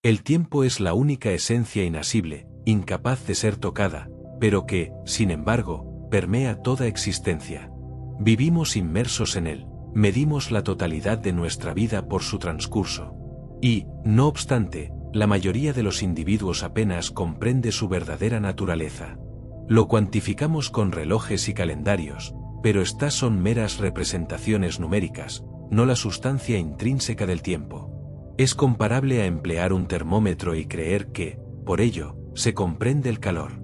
El tiempo es la única esencia inasible, incapaz de ser tocada, pero que, sin embargo, permea toda existencia. Vivimos inmersos en él, medimos la totalidad de nuestra vida por su transcurso. Y, no obstante, la mayoría de los individuos apenas comprende su verdadera naturaleza. Lo cuantificamos con relojes y calendarios, pero estas son meras representaciones numéricas, no la sustancia intrínseca del tiempo. Es comparable a emplear un termómetro y creer que, por ello, se comprende el calor.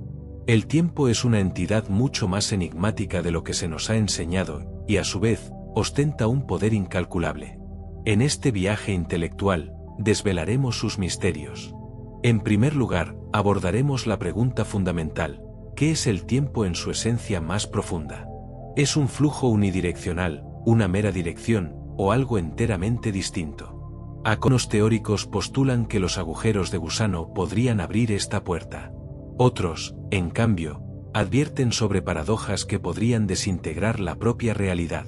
El tiempo es una entidad mucho más enigmática de lo que se nos ha enseñado, y a su vez, ostenta un poder incalculable. En este viaje intelectual, desvelaremos sus misterios. En primer lugar, abordaremos la pregunta fundamental: ¿qué es el tiempo en su esencia más profunda? ¿Es un flujo unidireccional, una mera dirección, o algo enteramente distinto? Algunos teóricos postulan que los agujeros de gusano podrían abrir esta puerta. Otros, en cambio, advierten sobre paradojas que podrían desintegrar la propia realidad.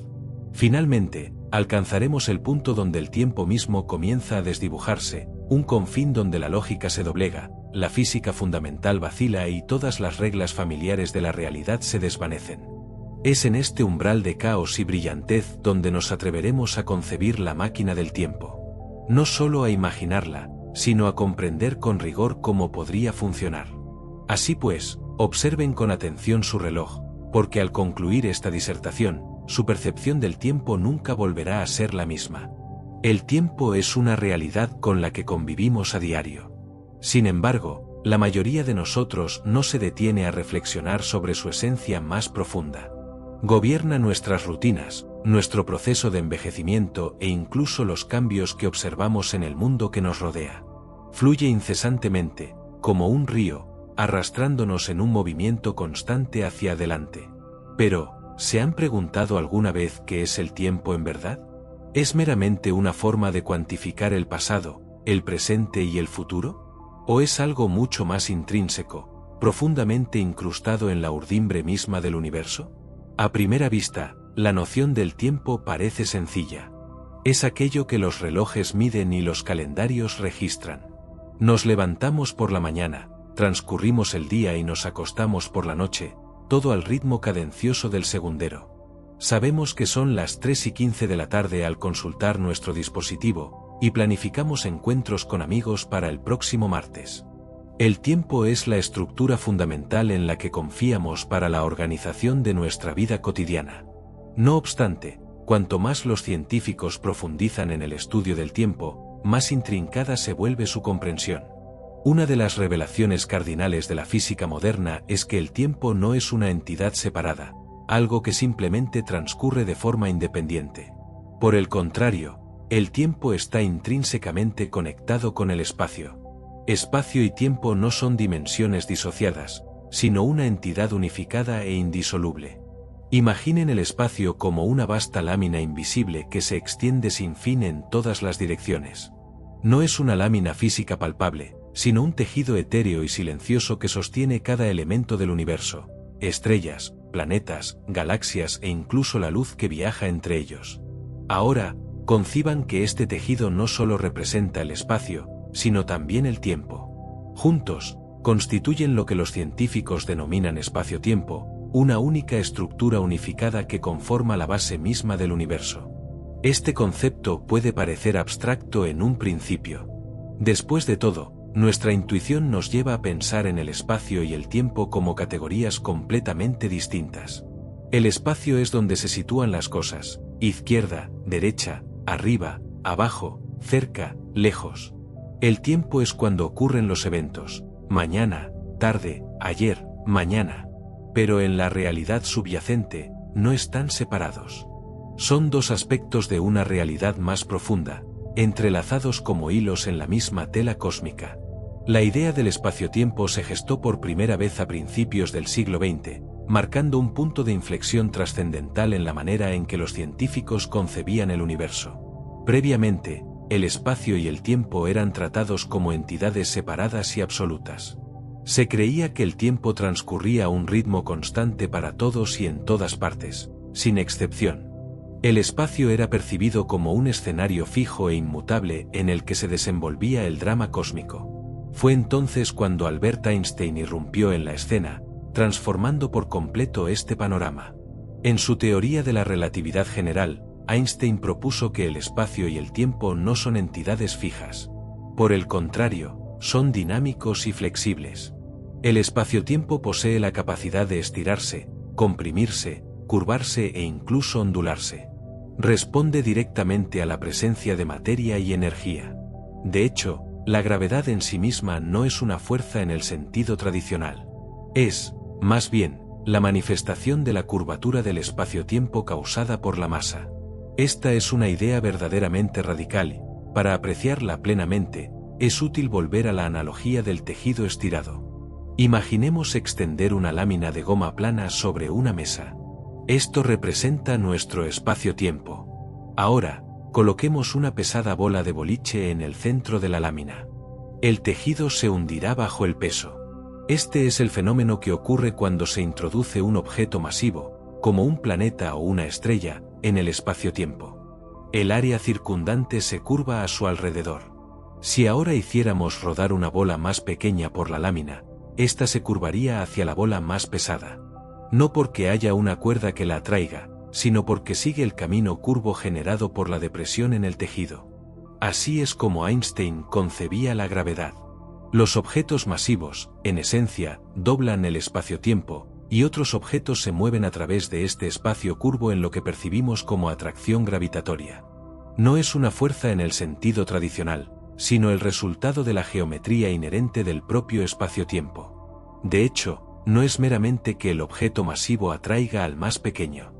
Finalmente, alcanzaremos el punto donde el tiempo mismo comienza a desdibujarse, un confín donde la lógica se doblega, la física fundamental vacila y todas las reglas familiares de la realidad se desvanecen. Es en este umbral de caos y brillantez donde nos atreveremos a concebir la máquina del tiempo. No solo a imaginarla, sino a comprender con rigor cómo podría funcionar. Así pues, observen con atención su reloj, porque al concluir esta disertación, su percepción del tiempo nunca volverá a ser la misma. El tiempo es una realidad con la que convivimos a diario. Sin embargo, la mayoría de nosotros no se detiene a reflexionar sobre su esencia más profunda. Gobierna nuestras rutinas, nuestro proceso de envejecimiento e incluso los cambios que observamos en el mundo que nos rodea. Fluye incesantemente, como un río, arrastrándonos en un movimiento constante hacia adelante. Pero, ¿se han preguntado alguna vez qué es el tiempo en verdad? ¿Es meramente una forma de cuantificar el pasado, el presente y el futuro? ¿O es algo mucho más intrínseco, profundamente incrustado en la urdimbre misma del universo? A primera vista, la noción del tiempo parece sencilla. Es aquello que los relojes miden y los calendarios registran. Nos levantamos por la mañana, transcurrimos el día y nos acostamos por la noche, todo al ritmo cadencioso del segundero. Sabemos que son las 3:15 de la tarde al consultar nuestro dispositivo, y planificamos encuentros con amigos para el próximo martes. El tiempo es la estructura fundamental en la que confiamos para la organización de nuestra vida cotidiana. No obstante, cuanto más los científicos profundizan en el estudio del tiempo, más intrincada se vuelve su comprensión. Una de las revelaciones cardinales de la física moderna es que el tiempo no es una entidad separada, algo que simplemente transcurre de forma independiente. Por el contrario, el tiempo está intrínsecamente conectado con el espacio. Espacio y tiempo no son dimensiones disociadas, sino una entidad unificada e indisoluble. Imaginen el espacio como una vasta lámina invisible que se extiende sin fin en todas las direcciones. No es una lámina física palpable, sino un tejido etéreo y silencioso que sostiene cada elemento del universo: estrellas, planetas, galaxias e incluso la luz que viaja entre ellos. Ahora, conciban que este tejido no solo representa el espacio, sino también el tiempo. Juntos, constituyen lo que los científicos denominan espacio-tiempo, una única estructura unificada que conforma la base misma del universo. Este concepto puede parecer abstracto en un principio. Después de todo, nuestra intuición nos lleva a pensar en el espacio y el tiempo como categorías completamente distintas. El espacio es donde se sitúan las cosas: izquierda, derecha, arriba, abajo, cerca, lejos. El tiempo es cuando ocurren los eventos: mañana, tarde, ayer, mañana. Pero en la realidad subyacente, no están separados. Son dos aspectos de una realidad más profunda, entrelazados como hilos en la misma tela cósmica. La idea del espacio-tiempo se gestó por primera vez a principios del siglo XX, marcando un punto de inflexión trascendental en la manera en que los científicos concebían el universo. Previamente, el espacio y el tiempo eran tratados como entidades separadas y absolutas. Se creía que el tiempo transcurría a un ritmo constante para todos y en todas partes, sin excepción. El espacio era percibido como un escenario fijo e inmutable en el que se desenvolvía el drama cósmico. Fue entonces cuando Albert Einstein irrumpió en la escena, transformando por completo este panorama. En su teoría de la relatividad general, Einstein propuso que el espacio y el tiempo no son entidades fijas. Por el contrario, son dinámicos y flexibles. El espacio-tiempo posee la capacidad de estirarse, comprimirse, curvarse e incluso ondularse. Responde directamente a la presencia de materia y energía. De hecho, la gravedad en sí misma no es una fuerza en el sentido tradicional. Es, más bien, la manifestación de la curvatura del espacio-tiempo causada por la masa. Esta es una idea verdaderamente radical. Para apreciarla plenamente, es útil volver a la analogía del tejido estirado. Imaginemos extender una lámina de goma plana sobre una mesa. Esto representa nuestro espacio-tiempo. Ahora, coloquemos una pesada bola de boliche en el centro de la lámina. El tejido se hundirá bajo el peso. Este es el fenómeno que ocurre cuando se introduce un objeto masivo, como un planeta o una estrella, en el espacio-tiempo. El área circundante se curva a su alrededor. Si ahora hiciéramos rodar una bola más pequeña por la lámina, ésta se curvaría hacia la bola más pesada. No porque haya una cuerda que la atraiga, sino porque sigue el camino curvo generado por la depresión en el tejido. Así es como Einstein concebía la gravedad. Los objetos masivos, en esencia, doblan el espacio-tiempo, y otros objetos se mueven a través de este espacio curvo en lo que percibimos como atracción gravitatoria. No es una fuerza en el sentido tradicional, sino el resultado de la geometría inherente del propio espacio-tiempo. De hecho, no es meramente que el objeto masivo atraiga al más pequeño.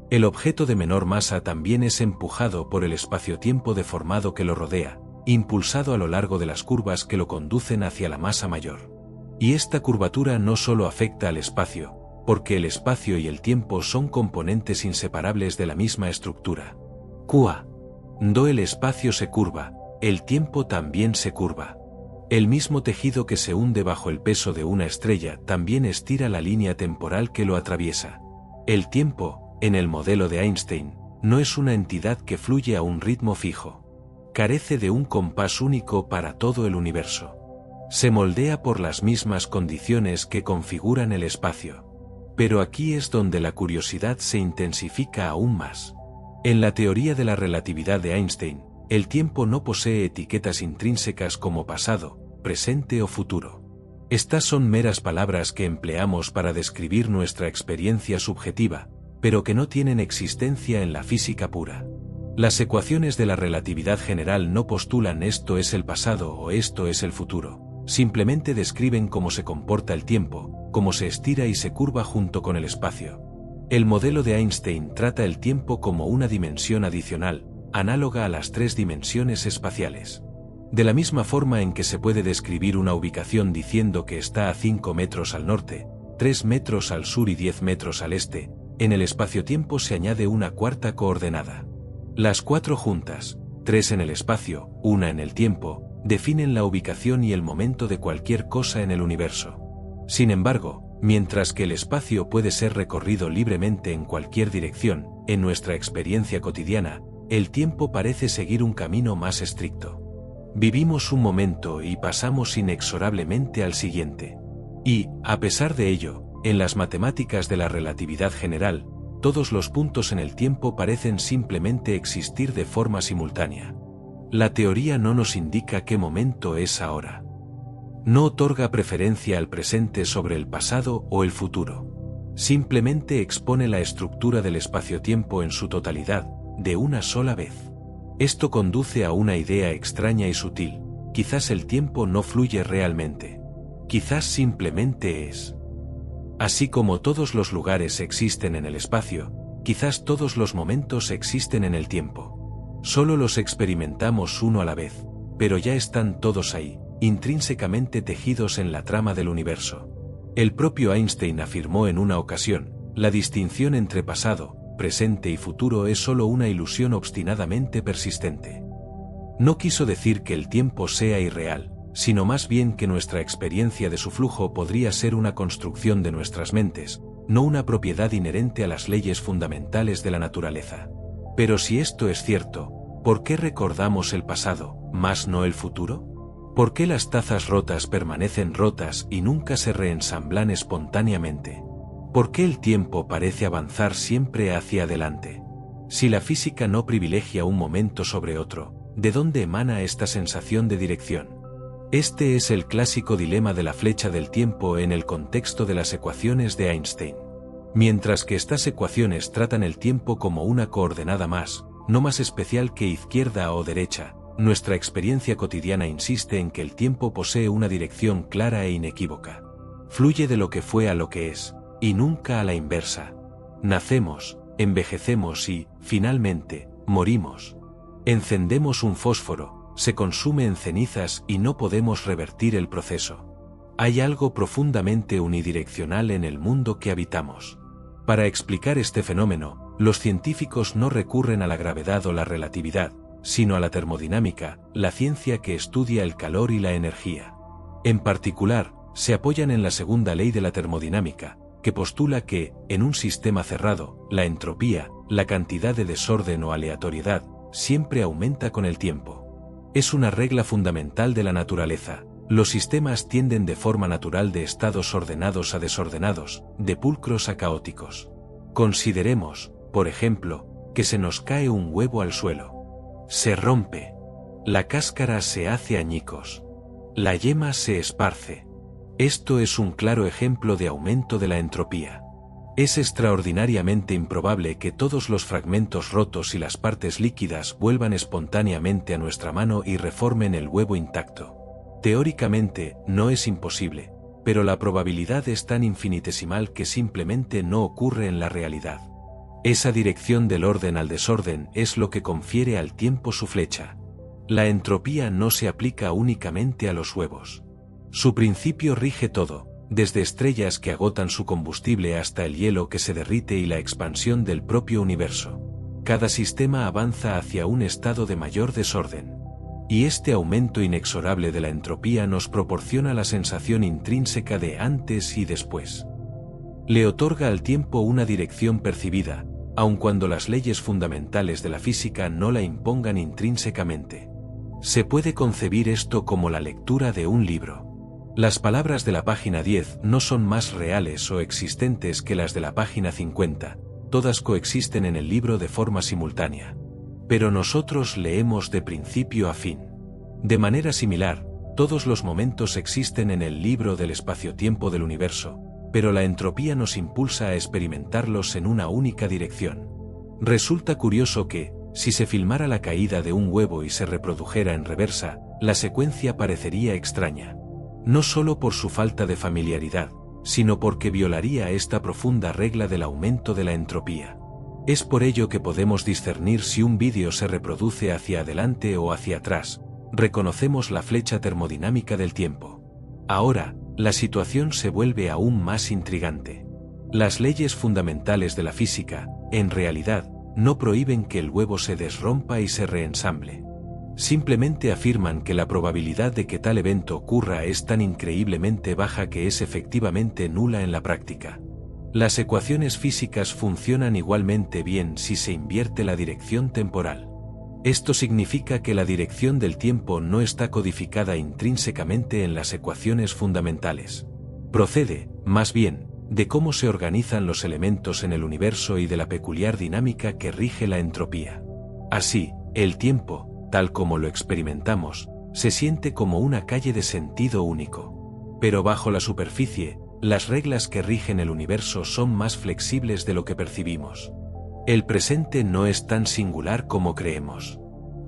El objeto de menor masa también es empujado por el espacio-tiempo deformado que lo rodea, impulsado a lo largo de las curvas que lo conducen hacia la masa mayor. Y esta curvatura no solo afecta al espacio, porque el espacio y el tiempo son componentes inseparables de la misma estructura. Cuando el espacio se curva, el tiempo también se curva. El mismo tejido que se hunde bajo el peso de una estrella también estira la línea temporal que lo atraviesa. El tiempo, en el modelo de Einstein, no es una entidad que fluye a un ritmo fijo. Carece de un compás único para todo el universo. Se moldea por las mismas condiciones que configuran el espacio. Pero aquí es donde la curiosidad se intensifica aún más. En la teoría de la relatividad de Einstein, el tiempo no posee etiquetas intrínsecas como pasado, presente o futuro. Estas son meras palabras que empleamos para describir nuestra experiencia subjetiva, pero que no tienen existencia en la física pura. Las ecuaciones de la relatividad general no postulan esto es el pasado o esto es el futuro. Simplemente describen cómo se comporta el tiempo, cómo se estira y se curva junto con el espacio. El modelo de Einstein trata el tiempo como una dimensión adicional, análoga a las tres dimensiones espaciales. De la misma forma en que se puede describir una ubicación diciendo que está a 5 metros al norte, 3 metros al sur y 10 metros al este, en el espacio-tiempo se añade una cuarta coordenada. Las 4 juntas, 3 en el espacio, 1 en el tiempo, definen la ubicación y el momento de cualquier cosa en el universo. Sin embargo, mientras que el espacio puede ser recorrido libremente en cualquier dirección, en nuestra experiencia cotidiana, el tiempo parece seguir un camino más estricto. Vivimos un momento y pasamos inexorablemente al siguiente. Y, a pesar de ello, en las matemáticas de la relatividad general, todos los puntos en el tiempo parecen simplemente existir de forma simultánea. La teoría no nos indica qué momento es ahora. No otorga preferencia al presente sobre el pasado o el futuro. Simplemente expone la estructura del espacio-tiempo en su totalidad, de una sola vez. Esto conduce a una idea extraña y sutil: quizás el tiempo no fluye realmente. Quizás simplemente es. Así como todos los lugares existen en el espacio, quizás todos los momentos existen en el tiempo. Solo los experimentamos uno a la vez, pero ya están todos ahí, intrínsecamente tejidos en la trama del universo. El propio Einstein afirmó en una ocasión: la distinción entre pasado, presente y futuro es solo una ilusión obstinadamente persistente. No quiso decir que el tiempo sea irreal, sino más bien que nuestra experiencia de su flujo podría ser una construcción de nuestras mentes, no una propiedad inherente a las leyes fundamentales de la naturaleza. Pero si esto es cierto, ¿por qué recordamos el pasado, mas no el futuro? ¿Por qué las tazas rotas permanecen rotas y nunca se reensamblan espontáneamente? ¿Por qué el tiempo parece avanzar siempre hacia adelante? Si la física no privilegia un momento sobre otro, ¿de dónde emana esta sensación de dirección? Este es el clásico dilema de la flecha del tiempo en el contexto de las ecuaciones de Einstein. Mientras que estas ecuaciones tratan el tiempo como una coordenada más, no más especial que izquierda o derecha, nuestra experiencia cotidiana insiste en que el tiempo posee una dirección clara e inequívoca. Fluye de lo que fue a lo que es, y nunca a la inversa. Nacemos, envejecemos y, finalmente, morimos. Encendemos un fósforo, se consume en cenizas y no podemos revertir el proceso. Hay algo profundamente unidireccional en el mundo que habitamos. Para explicar este fenómeno, los científicos no recurren a la gravedad o la relatividad, sino a la termodinámica, la ciencia que estudia el calor y la energía. En particular, se apoyan en la segunda ley de la termodinámica, que postula que, en un sistema cerrado, la entropía, la cantidad de desorden o aleatoriedad, siempre aumenta con el tiempo. Es una regla fundamental de la naturaleza. Los sistemas tienden de forma natural de estados ordenados a desordenados, de pulcros a caóticos. Consideremos, por ejemplo, que se nos cae un huevo al suelo. Se rompe. La cáscara se hace añicos. La yema se esparce. Esto es un claro ejemplo de aumento de la entropía. Es extraordinariamente improbable que todos los fragmentos rotos y las partes líquidas vuelvan espontáneamente a nuestra mano y reformen el huevo intacto. Teóricamente, no es imposible, pero la probabilidad es tan infinitesimal que simplemente no ocurre en la realidad. Esa dirección del orden al desorden es lo que confiere al tiempo su flecha. La entropía no se aplica únicamente a los huevos. Su principio rige todo, desde estrellas que agotan su combustible hasta el hielo que se derrite y la expansión del propio universo. Cada sistema avanza hacia un estado de mayor desorden. Y este aumento inexorable de la entropía nos proporciona la sensación intrínseca de antes y después. Le otorga al tiempo una dirección percibida, aun cuando las leyes fundamentales de la física no la impongan intrínsecamente. Se puede concebir esto como la lectura de un libro. Las palabras de la página 10 no son más reales o existentes que las de la página 50, todas coexisten en el libro de forma simultánea. Pero nosotros leemos de principio a fin. De manera similar, todos los momentos existen en el libro del espacio-tiempo del universo, pero la entropía nos impulsa a experimentarlos en una única dirección. Resulta curioso que, si se filmara la caída de un huevo y se reprodujera en reversa, la secuencia parecería extraña. No solo por su falta de familiaridad, sino porque violaría esta profunda regla del aumento de la entropía. Es por ello que podemos discernir si un vídeo se reproduce hacia adelante o hacia atrás. Reconocemos la flecha termodinámica del tiempo. Ahora, la situación se vuelve aún más intrigante. Las leyes fundamentales de la física, en realidad, no prohíben que el huevo se desrompa y se reensamble. Simplemente afirman que la probabilidad de que tal evento ocurra es tan increíblemente baja que es efectivamente nula en la práctica. Las ecuaciones físicas funcionan igualmente bien si se invierte la dirección temporal. Esto significa que la dirección del tiempo no está codificada intrínsecamente en las ecuaciones fundamentales. Procede, más bien, de cómo se organizan los elementos en el universo y de la peculiar dinámica que rige la entropía. Así, el tiempo, tal como lo experimentamos, se siente como una calle de sentido único. Pero bajo la superficie, las reglas que rigen el universo son más flexibles de lo que percibimos. El presente no es tan singular como creemos.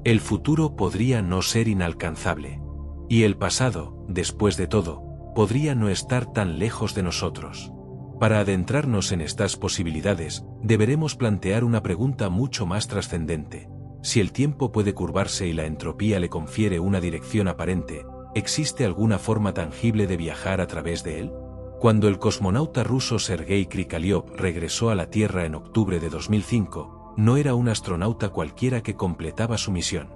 El futuro podría no ser inalcanzable. Y el pasado, después de todo, podría no estar tan lejos de nosotros. Para adentrarnos en estas posibilidades, deberemos plantear una pregunta mucho más trascendente. Si el tiempo puede curvarse y la entropía le confiere una dirección aparente, ¿existe alguna forma tangible de viajar a través de él? Cuando el cosmonauta ruso Sergei Krikalev regresó a la Tierra en octubre de 2005, no era un astronauta cualquiera que completaba su misión.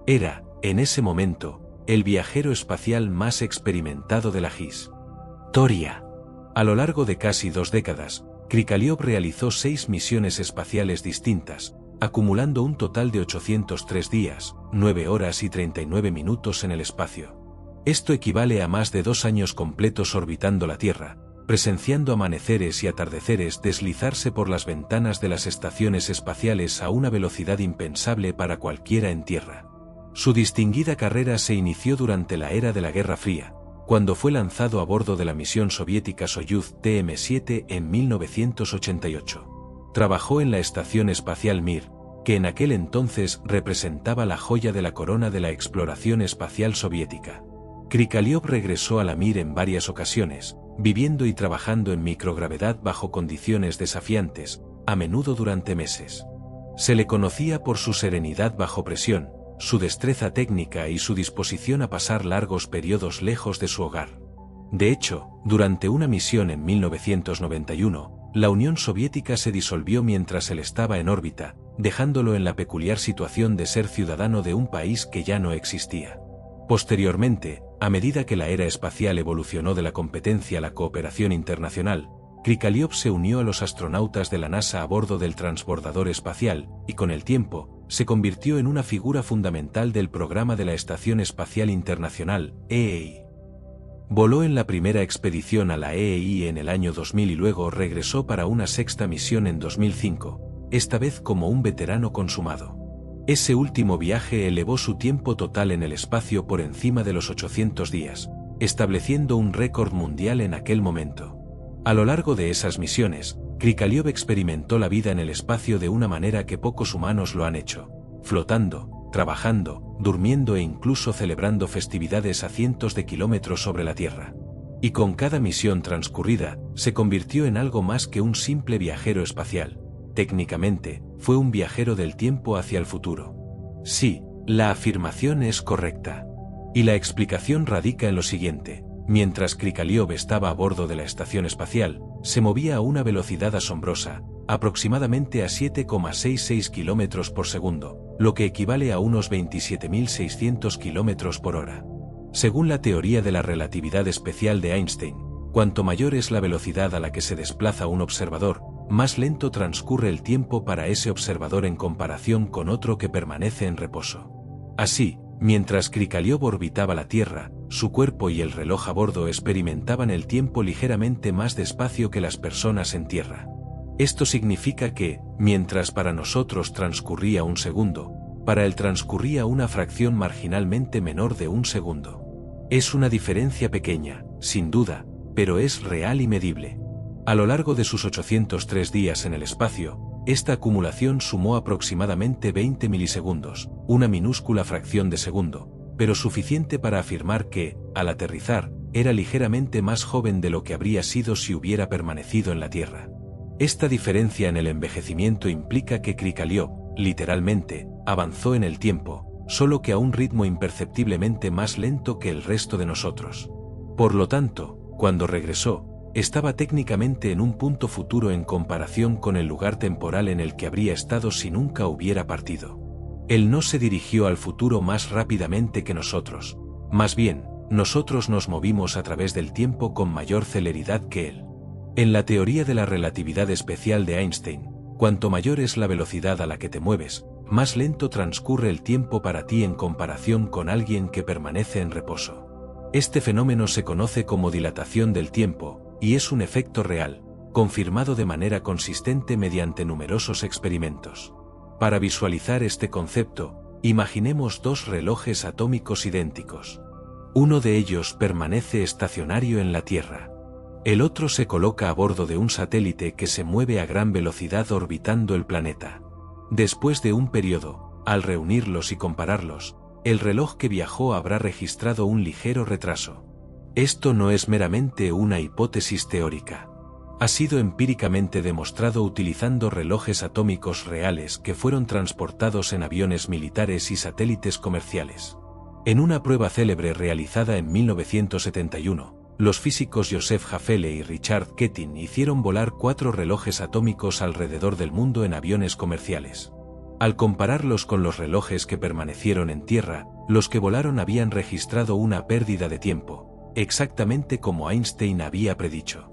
Era, en ese momento, el viajero espacial más experimentado de la historia. A lo largo de casi 2 décadas, Krikalev realizó 6 misiones espaciales distintas, acumulando un total de 803 días, 9 horas y 39 minutos en el espacio. Esto equivale a más de 2 años completos orbitando la Tierra, presenciando amaneceres y atardeceres deslizarse por las ventanas de las estaciones espaciales a una velocidad impensable para cualquiera en Tierra. Su distinguida carrera se inició durante la era de la Guerra Fría, cuando fue lanzado a bordo de la misión soviética Soyuz TM-7 en 1988. Trabajó en la estación espacial Mir, que en aquel entonces representaba la joya de la corona de la exploración espacial soviética. Krikalev regresó a la Mir en varias ocasiones, viviendo y trabajando en microgravedad bajo condiciones desafiantes, a menudo durante meses. Se le conocía por su serenidad bajo presión, su destreza técnica y su disposición a pasar largos periodos lejos de su hogar. De hecho, durante una misión en 1991, la Unión Soviética se disolvió mientras él estaba en órbita, dejándolo en la peculiar situación de ser ciudadano de un país que ya no existía. Posteriormente, a medida que la era espacial evolucionó de la competencia a la cooperación internacional, Krikalev se unió a los astronautas de la NASA a bordo del transbordador espacial, y con el tiempo, se convirtió en una figura fundamental del programa de la Estación Espacial Internacional, EEI. Voló en la primera expedición a la EEI en el año 2000 y luego regresó para una sexta misión en 2005, esta vez como un veterano consumado. Ese último viaje elevó su tiempo total en el espacio por encima de los 800 días, estableciendo un récord mundial en aquel momento. A lo largo de esas misiones, Krikalev experimentó la vida en el espacio de una manera que pocos humanos lo han hecho, flotando, trabajando, durmiendo e incluso celebrando festividades a cientos de kilómetros sobre la Tierra. Y con cada misión transcurrida, se convirtió en algo más que un simple viajero espacial. Técnicamente, fue un viajero del tiempo hacia el futuro. Sí, la afirmación es correcta. Y la explicación radica en lo siguiente. Mientras Krikalev estaba a bordo de la estación espacial, se movía a una velocidad asombrosa, aproximadamente a 7,66 km por segundo, lo que equivale a unos 27.600 km por hora. Según la teoría de la relatividad especial de Einstein, cuanto mayor es la velocidad a la que se desplaza un observador, más lento transcurre el tiempo para ese observador en comparación con otro que permanece en reposo. Así, mientras Krikalev orbitaba la Tierra, su cuerpo y el reloj a bordo experimentaban el tiempo ligeramente más despacio que las personas en Tierra. Esto significa que, mientras para nosotros transcurría un segundo, para él transcurría una fracción marginalmente menor de un segundo. Es una diferencia pequeña, sin duda, pero es real y medible. A lo largo de sus 803 días en el espacio, esta acumulación sumó aproximadamente 20 milisegundos, una minúscula fracción de segundo, pero suficiente para afirmar que, al aterrizar, era ligeramente más joven de lo que habría sido si hubiera permanecido en la Tierra. Esta diferencia en el envejecimiento implica que Krikalev, literalmente, avanzó en el tiempo, solo que a un ritmo imperceptiblemente más lento que el resto de nosotros. Por lo tanto, cuando regresó, estaba técnicamente en un punto futuro en comparación con el lugar temporal en el que habría estado si nunca hubiera partido. Él no se dirigió al futuro más rápidamente que nosotros, más bien, nosotros nos movimos a través del tiempo con mayor celeridad que él. En la teoría de la relatividad especial de Einstein, cuanto mayor es la velocidad a la que te mueves, más lento transcurre el tiempo para ti en comparación con alguien que permanece en reposo. Este fenómeno se conoce como dilatación del tiempo, y es un efecto real, confirmado de manera consistente mediante numerosos experimentos. Para visualizar este concepto, imaginemos dos relojes atómicos idénticos. Uno de ellos permanece estacionario en la Tierra. El otro se coloca a bordo de un satélite que se mueve a gran velocidad orbitando el planeta. Después de un periodo, al reunirlos y compararlos, el reloj que viajó habrá registrado un ligero retraso. Esto no es meramente una hipótesis teórica. Ha sido empíricamente demostrado utilizando relojes atómicos reales que fueron transportados en aviones militares y satélites comerciales. En una prueba célebre realizada en 1971, los físicos Joseph Haffele y Richard Ketin hicieron volar 4 relojes atómicos alrededor del mundo en aviones comerciales. Al compararlos con los relojes que permanecieron en tierra, los que volaron habían registrado una pérdida de tiempo, exactamente como Einstein había predicho.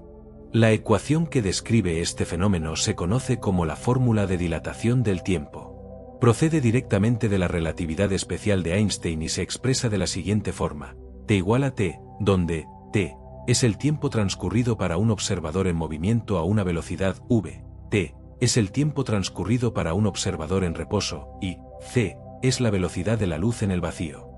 La ecuación que describe este fenómeno se conoce como la fórmula de dilatación del tiempo. Procede directamente de la relatividad especial de Einstein y se expresa de la siguiente forma: T igual a T, donde T es el tiempo transcurrido para un observador en movimiento a una velocidad v, T es el tiempo transcurrido para un observador en reposo, y c es la velocidad de la luz en el vacío.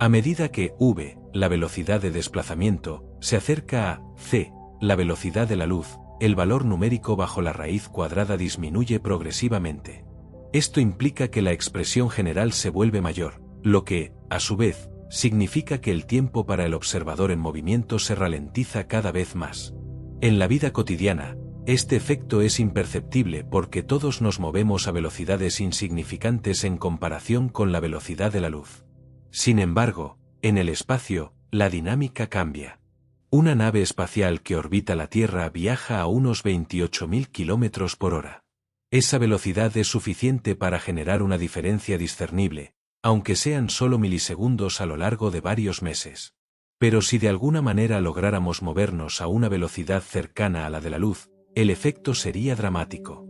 A medida que v, la velocidad de desplazamiento, se acerca a c, la velocidad de la luz, el valor numérico bajo la raíz cuadrada disminuye progresivamente. Esto implica que la expresión general se vuelve mayor, lo que, a su vez, significa que el tiempo para el observador en movimiento se ralentiza cada vez más. En la vida cotidiana, este efecto es imperceptible porque todos nos movemos a velocidades insignificantes en comparación con la velocidad de la luz. Sin embargo, en el espacio, la dinámica cambia. Una nave espacial que orbita la Tierra viaja a unos 28.000 km por hora. Esa velocidad es suficiente para generar una diferencia discernible, aunque sean solo milisegundos a lo largo de varios meses. Pero si de alguna manera lográramos movernos a una velocidad cercana a la de la luz, el efecto sería dramático.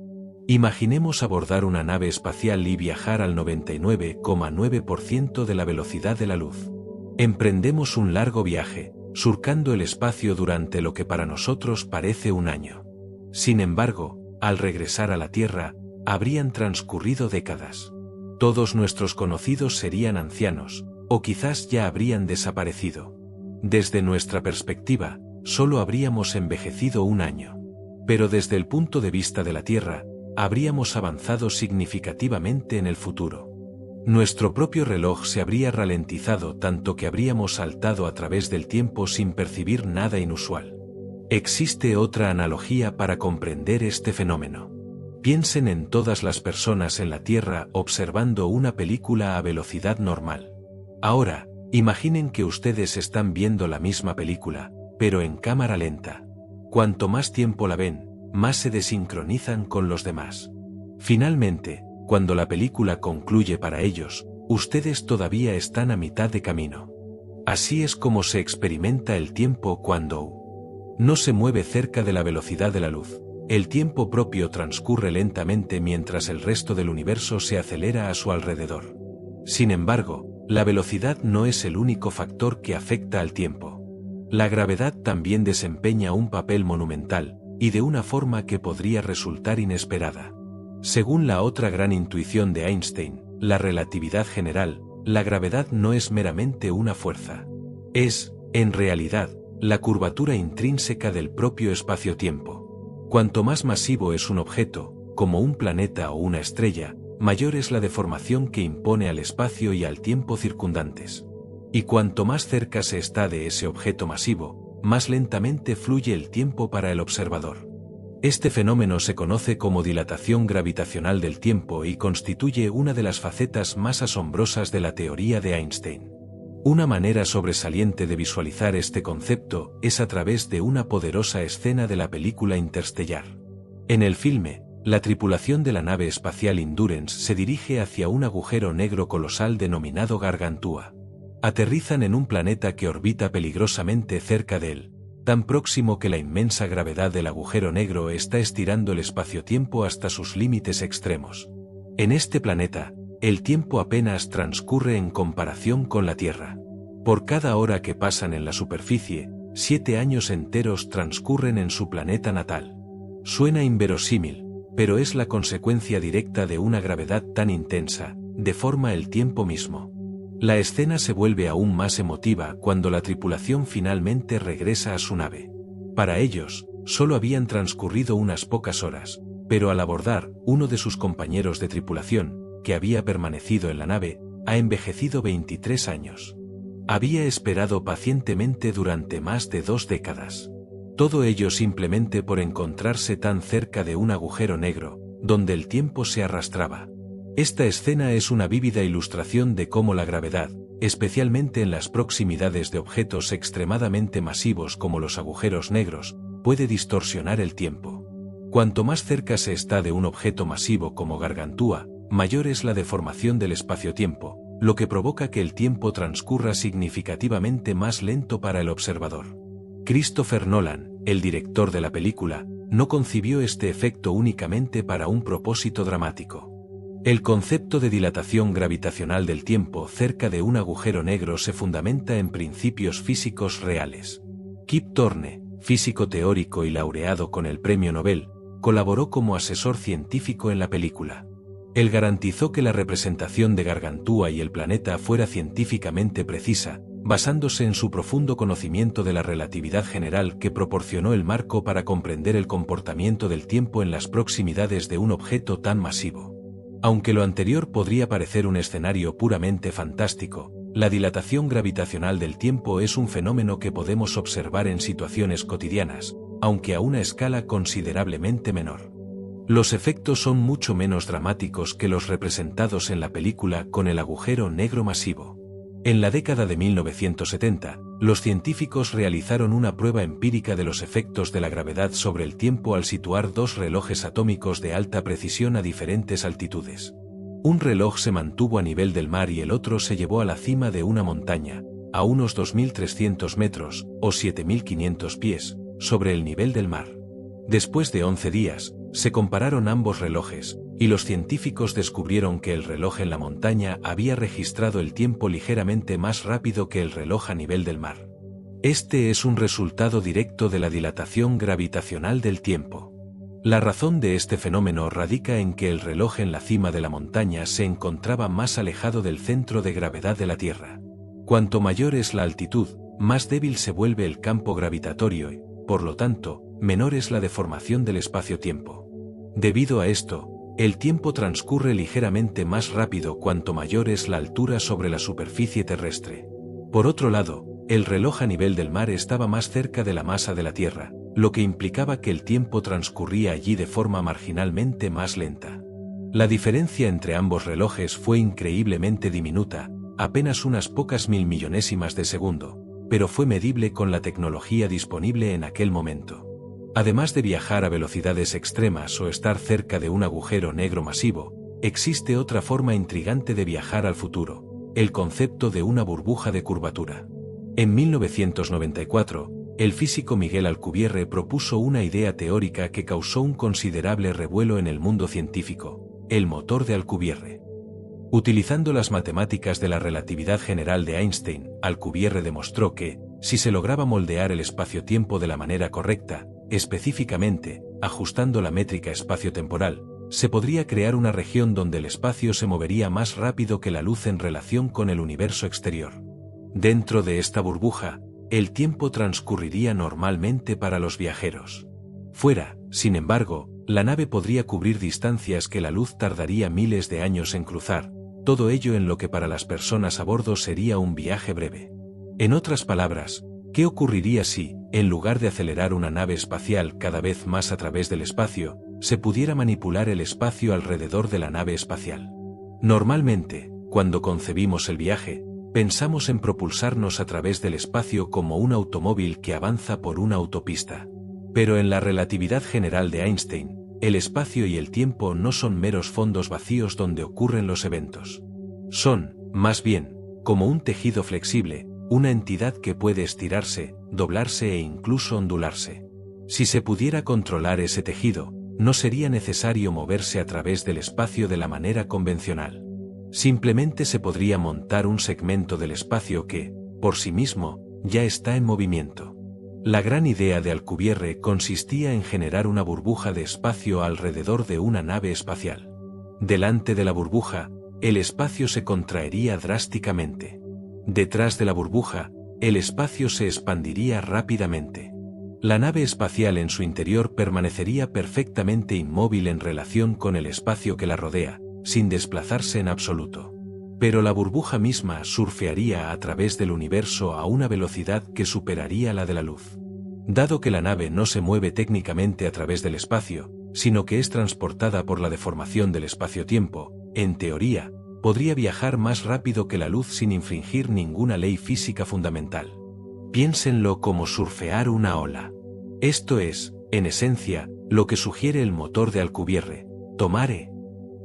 Imaginemos abordar una nave espacial y viajar al 99,9% de la velocidad de la luz. Emprendemos un largo viaje, surcando el espacio durante lo que para nosotros parece un año. Sin embargo, al regresar a la Tierra, habrían transcurrido décadas. Todos nuestros conocidos serían ancianos, o quizás ya habrían desaparecido. Desde nuestra perspectiva, solo habríamos envejecido un año. Pero desde el punto de vista de la Tierra, habríamos avanzado significativamente en el futuro. Nuestro propio reloj se habría ralentizado tanto que habríamos saltado a través del tiempo sin percibir nada inusual. Existe otra analogía para comprender este fenómeno. Piensen en todas las personas en la Tierra observando una película a velocidad normal. Ahora, imaginen que ustedes están viendo la misma película, pero en cámara lenta. Cuanto más tiempo la ven, más se desincronizan con los demás. Finalmente, cuando la película concluye para ellos, ustedes todavía están a mitad de camino. Así es como se experimenta el tiempo cuando no se mueve cerca de la velocidad de la luz. El tiempo propio transcurre lentamente mientras el resto del universo se acelera a su alrededor. Sin embargo, la velocidad no es el único factor que afecta al tiempo. La gravedad también desempeña un papel monumental, y de una forma que podría resultar inesperada. Según la otra gran intuición de Einstein, la relatividad general, la gravedad no es meramente una fuerza. Es, en realidad, la curvatura intrínseca del propio espacio-tiempo. Cuanto más masivo es un objeto, como un planeta o una estrella, mayor es la deformación que impone al espacio y al tiempo circundantes. Y cuanto más cerca se está de ese objeto masivo, más lentamente fluye el tiempo para el observador. Este fenómeno se conoce como dilatación gravitacional del tiempo y constituye una de las facetas más asombrosas de la teoría de Einstein. Una manera sobresaliente de visualizar este concepto es a través de una poderosa escena de la película Interstellar. En el filme, la tripulación de la nave espacial Endurance se dirige hacia un agujero negro colosal denominado Gargantúa. Aterrizan en un planeta que orbita peligrosamente cerca de él, tan próximo que la inmensa gravedad del agujero negro está estirando el espacio-tiempo hasta sus límites extremos. En este planeta, el tiempo apenas transcurre en comparación con la Tierra. Por cada hora que pasan en la superficie, 7 años enteros transcurren en su planeta natal. Suena inverosímil, pero es la consecuencia directa de una gravedad tan intensa, deforma el tiempo mismo. La escena se vuelve aún más emotiva cuando la tripulación finalmente regresa a su nave. Para ellos, solo habían transcurrido unas pocas horas, pero al abordar, uno de sus compañeros de tripulación, que había permanecido en la nave, ha envejecido 23 años. Había esperado pacientemente durante más de 2 décadas. Todo ello simplemente por encontrarse tan cerca de un agujero negro, donde el tiempo se arrastraba. Esta escena es una vívida ilustración de cómo la gravedad, especialmente en las proximidades de objetos extremadamente masivos como los agujeros negros, puede distorsionar el tiempo. Cuanto más cerca se está de un objeto masivo como Gargantúa, mayor es la deformación del espacio-tiempo, lo que provoca que el tiempo transcurra significativamente más lento para el observador. Christopher Nolan, el director de la película, no concibió este efecto únicamente para un propósito dramático. El concepto de dilatación gravitacional del tiempo cerca de un agujero negro se fundamenta en principios físicos reales. Kip Thorne, físico teórico y laureado con el Premio Nobel, colaboró como asesor científico en la película. Él garantizó que la representación de Gargantúa y el planeta fuera científicamente precisa, basándose en su profundo conocimiento de la relatividad general que proporcionó el marco para comprender el comportamiento del tiempo en las proximidades de un objeto tan masivo. Aunque lo anterior podría parecer un escenario puramente fantástico, la dilatación gravitacional del tiempo es un fenómeno que podemos observar en situaciones cotidianas, aunque a una escala considerablemente menor. Los efectos son mucho menos dramáticos que los representados en la película con el agujero negro masivo. En la década de 1970, los científicos realizaron una prueba empírica de los efectos de la gravedad sobre el tiempo al situar dos relojes atómicos de alta precisión a diferentes altitudes. Un reloj se mantuvo a nivel del mar y el otro se llevó a la cima de una montaña, a unos 2.300 metros, o 7.500 pies, sobre el nivel del mar. Después de 11 días, se compararon ambos relojes, y los científicos descubrieron que el reloj en la montaña había registrado el tiempo ligeramente más rápido que el reloj a nivel del mar. Este es un resultado directo de la dilatación gravitacional del tiempo. La razón de este fenómeno radica en que el reloj en la cima de la montaña se encontraba más alejado del centro de gravedad de la Tierra. Cuanto mayor es la altitud, más débil se vuelve el campo gravitatorio y, por lo tanto, menor es la deformación del espacio-tiempo. Debido a esto, el tiempo transcurre ligeramente más rápido cuanto mayor es la altura sobre la superficie terrestre. Por otro lado, el reloj a nivel del mar estaba más cerca de la masa de la Tierra, lo que implicaba que el tiempo transcurría allí de forma marginalmente más lenta. La diferencia entre ambos relojes fue increíblemente diminuta, apenas unas pocas milmillonésimas de segundo, pero fue medible con la tecnología disponible en aquel momento. Además de viajar a velocidades extremas o estar cerca de un agujero negro masivo, existe otra forma intrigante de viajar al futuro, el concepto de una burbuja de curvatura. En 1994, el físico Miguel Alcubierre propuso una idea teórica que causó un considerable revuelo en el mundo científico, el motor de Alcubierre. Utilizando las matemáticas de la relatividad general de Einstein, Alcubierre demostró que, si se lograba moldear el espacio-tiempo de la manera correcta, específicamente, ajustando la métrica espacio-temporal, se podría crear una región donde el espacio se movería más rápido que la luz en relación con el universo exterior. Dentro de esta burbuja, el tiempo transcurriría normalmente para los viajeros. Fuera, sin embargo, la nave podría cubrir distancias que la luz tardaría miles de años en cruzar, todo ello en lo que para las personas a bordo sería un viaje breve. En otras palabras, ¿qué ocurriría si, en lugar de acelerar una nave espacial cada vez más a través del espacio, se pudiera manipular el espacio alrededor de la nave espacial? Normalmente, cuando concebimos el viaje, pensamos en propulsarnos a través del espacio como un automóvil que avanza por una autopista. Pero en la relatividad general de Einstein, el espacio y el tiempo no son meros fondos vacíos donde ocurren los eventos. Son, más bien, como un tejido flexible, una entidad que puede estirarse, doblarse e incluso ondularse. Si se pudiera controlar ese tejido, no sería necesario moverse a través del espacio de la manera convencional. Simplemente se podría montar un segmento del espacio que, por sí mismo, ya está en movimiento. La gran idea de Alcubierre consistía en generar una burbuja de espacio alrededor de una nave espacial. Delante de la burbuja, el espacio se contraería drásticamente. Detrás de la burbuja, el espacio se expandiría rápidamente. La nave espacial en su interior permanecería perfectamente inmóvil en relación con el espacio que la rodea, sin desplazarse en absoluto. Pero la burbuja misma surfearía a través del universo a una velocidad que superaría la de la luz. Dado que la nave no se mueve técnicamente a través del espacio, sino que es transportada por la deformación del espacio-tiempo, en teoría, podría viajar más rápido que la luz sin infringir ninguna ley física fundamental. Piénsenlo como surfear una ola. Esto es, en esencia, lo que sugiere el motor de Alcubierre, tomar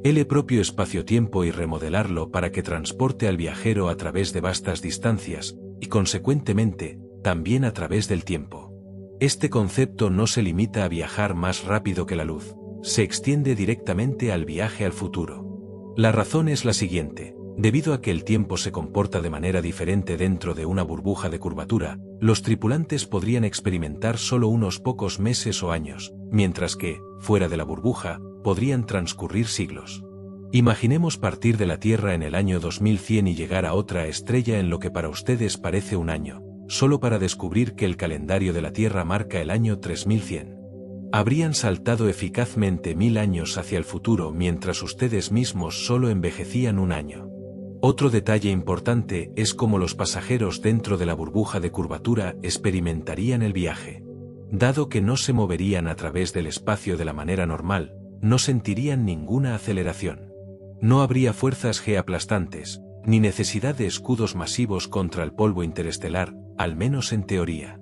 el propio espacio-tiempo y remodelarlo para que transporte al viajero a través de vastas distancias, y consecuentemente, también a través del tiempo. Este concepto no se limita a viajar más rápido que la luz, se extiende directamente al viaje al futuro. La razón es la siguiente. Debido a que el tiempo se comporta de manera diferente dentro de una burbuja de curvatura, los tripulantes podrían experimentar solo unos pocos meses o años, mientras que, fuera de la burbuja, podrían transcurrir siglos. Imaginemos partir de la Tierra en el año 2100 y llegar a otra estrella en lo que para ustedes parece un año, solo para descubrir que el calendario de la Tierra marca el año 3100. Habrían saltado eficazmente 1000 años hacia el futuro mientras ustedes mismos solo envejecían un año. Otro detalle importante es cómo los pasajeros dentro de la burbuja de curvatura experimentarían el viaje. Dado que no se moverían a través del espacio de la manera normal, no sentirían ninguna aceleración. No habría fuerzas G aplastantes, ni necesidad de escudos masivos contra el polvo interestelar, al menos en teoría.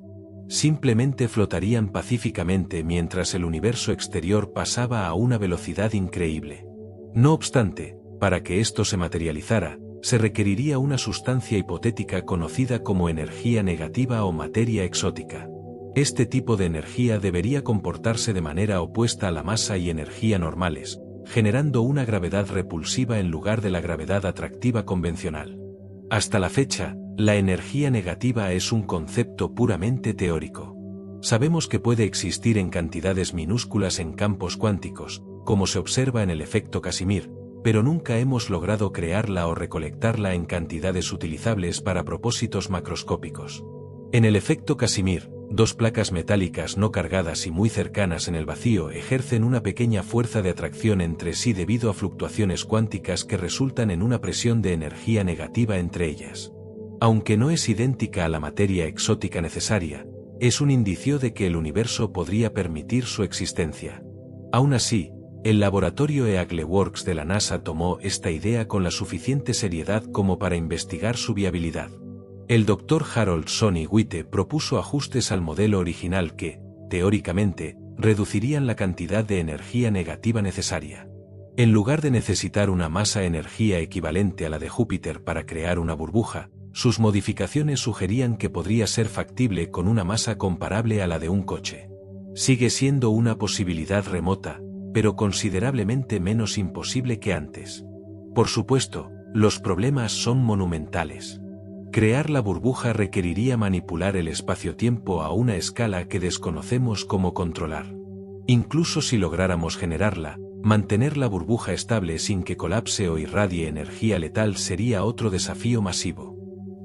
Simplemente flotarían pacíficamente mientras el universo exterior pasaba a una velocidad increíble. No obstante, para que esto se materializara, se requeriría una sustancia hipotética conocida como energía negativa o materia exótica. Este tipo de energía debería comportarse de manera opuesta a la masa y energía normales, generando una gravedad repulsiva en lugar de la gravedad atractiva convencional. Hasta la fecha, la energía negativa es un concepto puramente teórico. Sabemos que puede existir en cantidades minúsculas en campos cuánticos, como se observa en el efecto Casimir, pero nunca hemos logrado crearla o recolectarla en cantidades utilizables para propósitos macroscópicos. En el efecto Casimir, dos placas metálicas no cargadas y muy cercanas en el vacío ejercen una pequeña fuerza de atracción entre sí debido a fluctuaciones cuánticas que resultan en una presión de energía negativa entre ellas. Aunque no es idéntica a la materia exótica necesaria, es un indicio de que el universo podría permitir su existencia. Aún así, el laboratorio Eagle Works de la NASA tomó esta idea con la suficiente seriedad como para investigar su viabilidad. El Dr. Harold Sonny Witte propuso ajustes al modelo original que, teóricamente, reducirían la cantidad de energía negativa necesaria. En lugar de necesitar una masa-energía equivalente a la de Júpiter para crear una burbuja, sus modificaciones sugerían que podría ser factible con una masa comparable a la de un coche. Sigue siendo una posibilidad remota, pero considerablemente menos imposible que antes. Por supuesto, los problemas son monumentales. Crear la burbuja requeriría manipular el espacio-tiempo a una escala que desconocemos cómo controlar. Incluso si lográramos generarla, mantener la burbuja estable sin que colapse o irradie energía letal sería otro desafío masivo.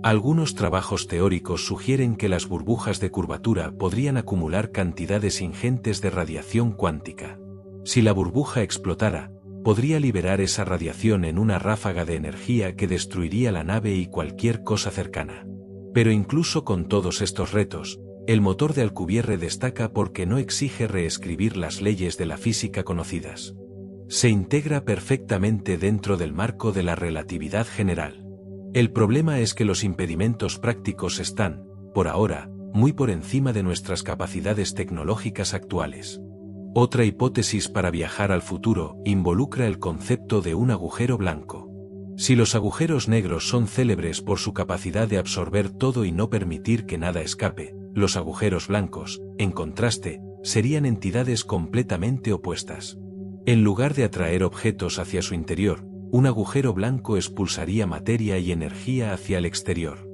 Algunos trabajos teóricos sugieren que las burbujas de curvatura podrían acumular cantidades ingentes de radiación cuántica. Si la burbuja explotara, podría liberar esa radiación en una ráfaga de energía que destruiría la nave y cualquier cosa cercana. Pero incluso con todos estos retos, el motor de Alcubierre destaca porque no exige reescribir las leyes de la física conocidas. Se integra perfectamente dentro del marco de la relatividad general. El problema es que los impedimentos prácticos están, por ahora, muy por encima de nuestras capacidades tecnológicas actuales. Otra hipótesis para viajar al futuro involucra el concepto de un agujero blanco. Si los agujeros negros son célebres por su capacidad de absorber todo y no permitir que nada escape, los agujeros blancos, en contraste, serían entidades completamente opuestas. En lugar de atraer objetos hacia su interior, un agujero blanco expulsaría materia y energía hacia el exterior.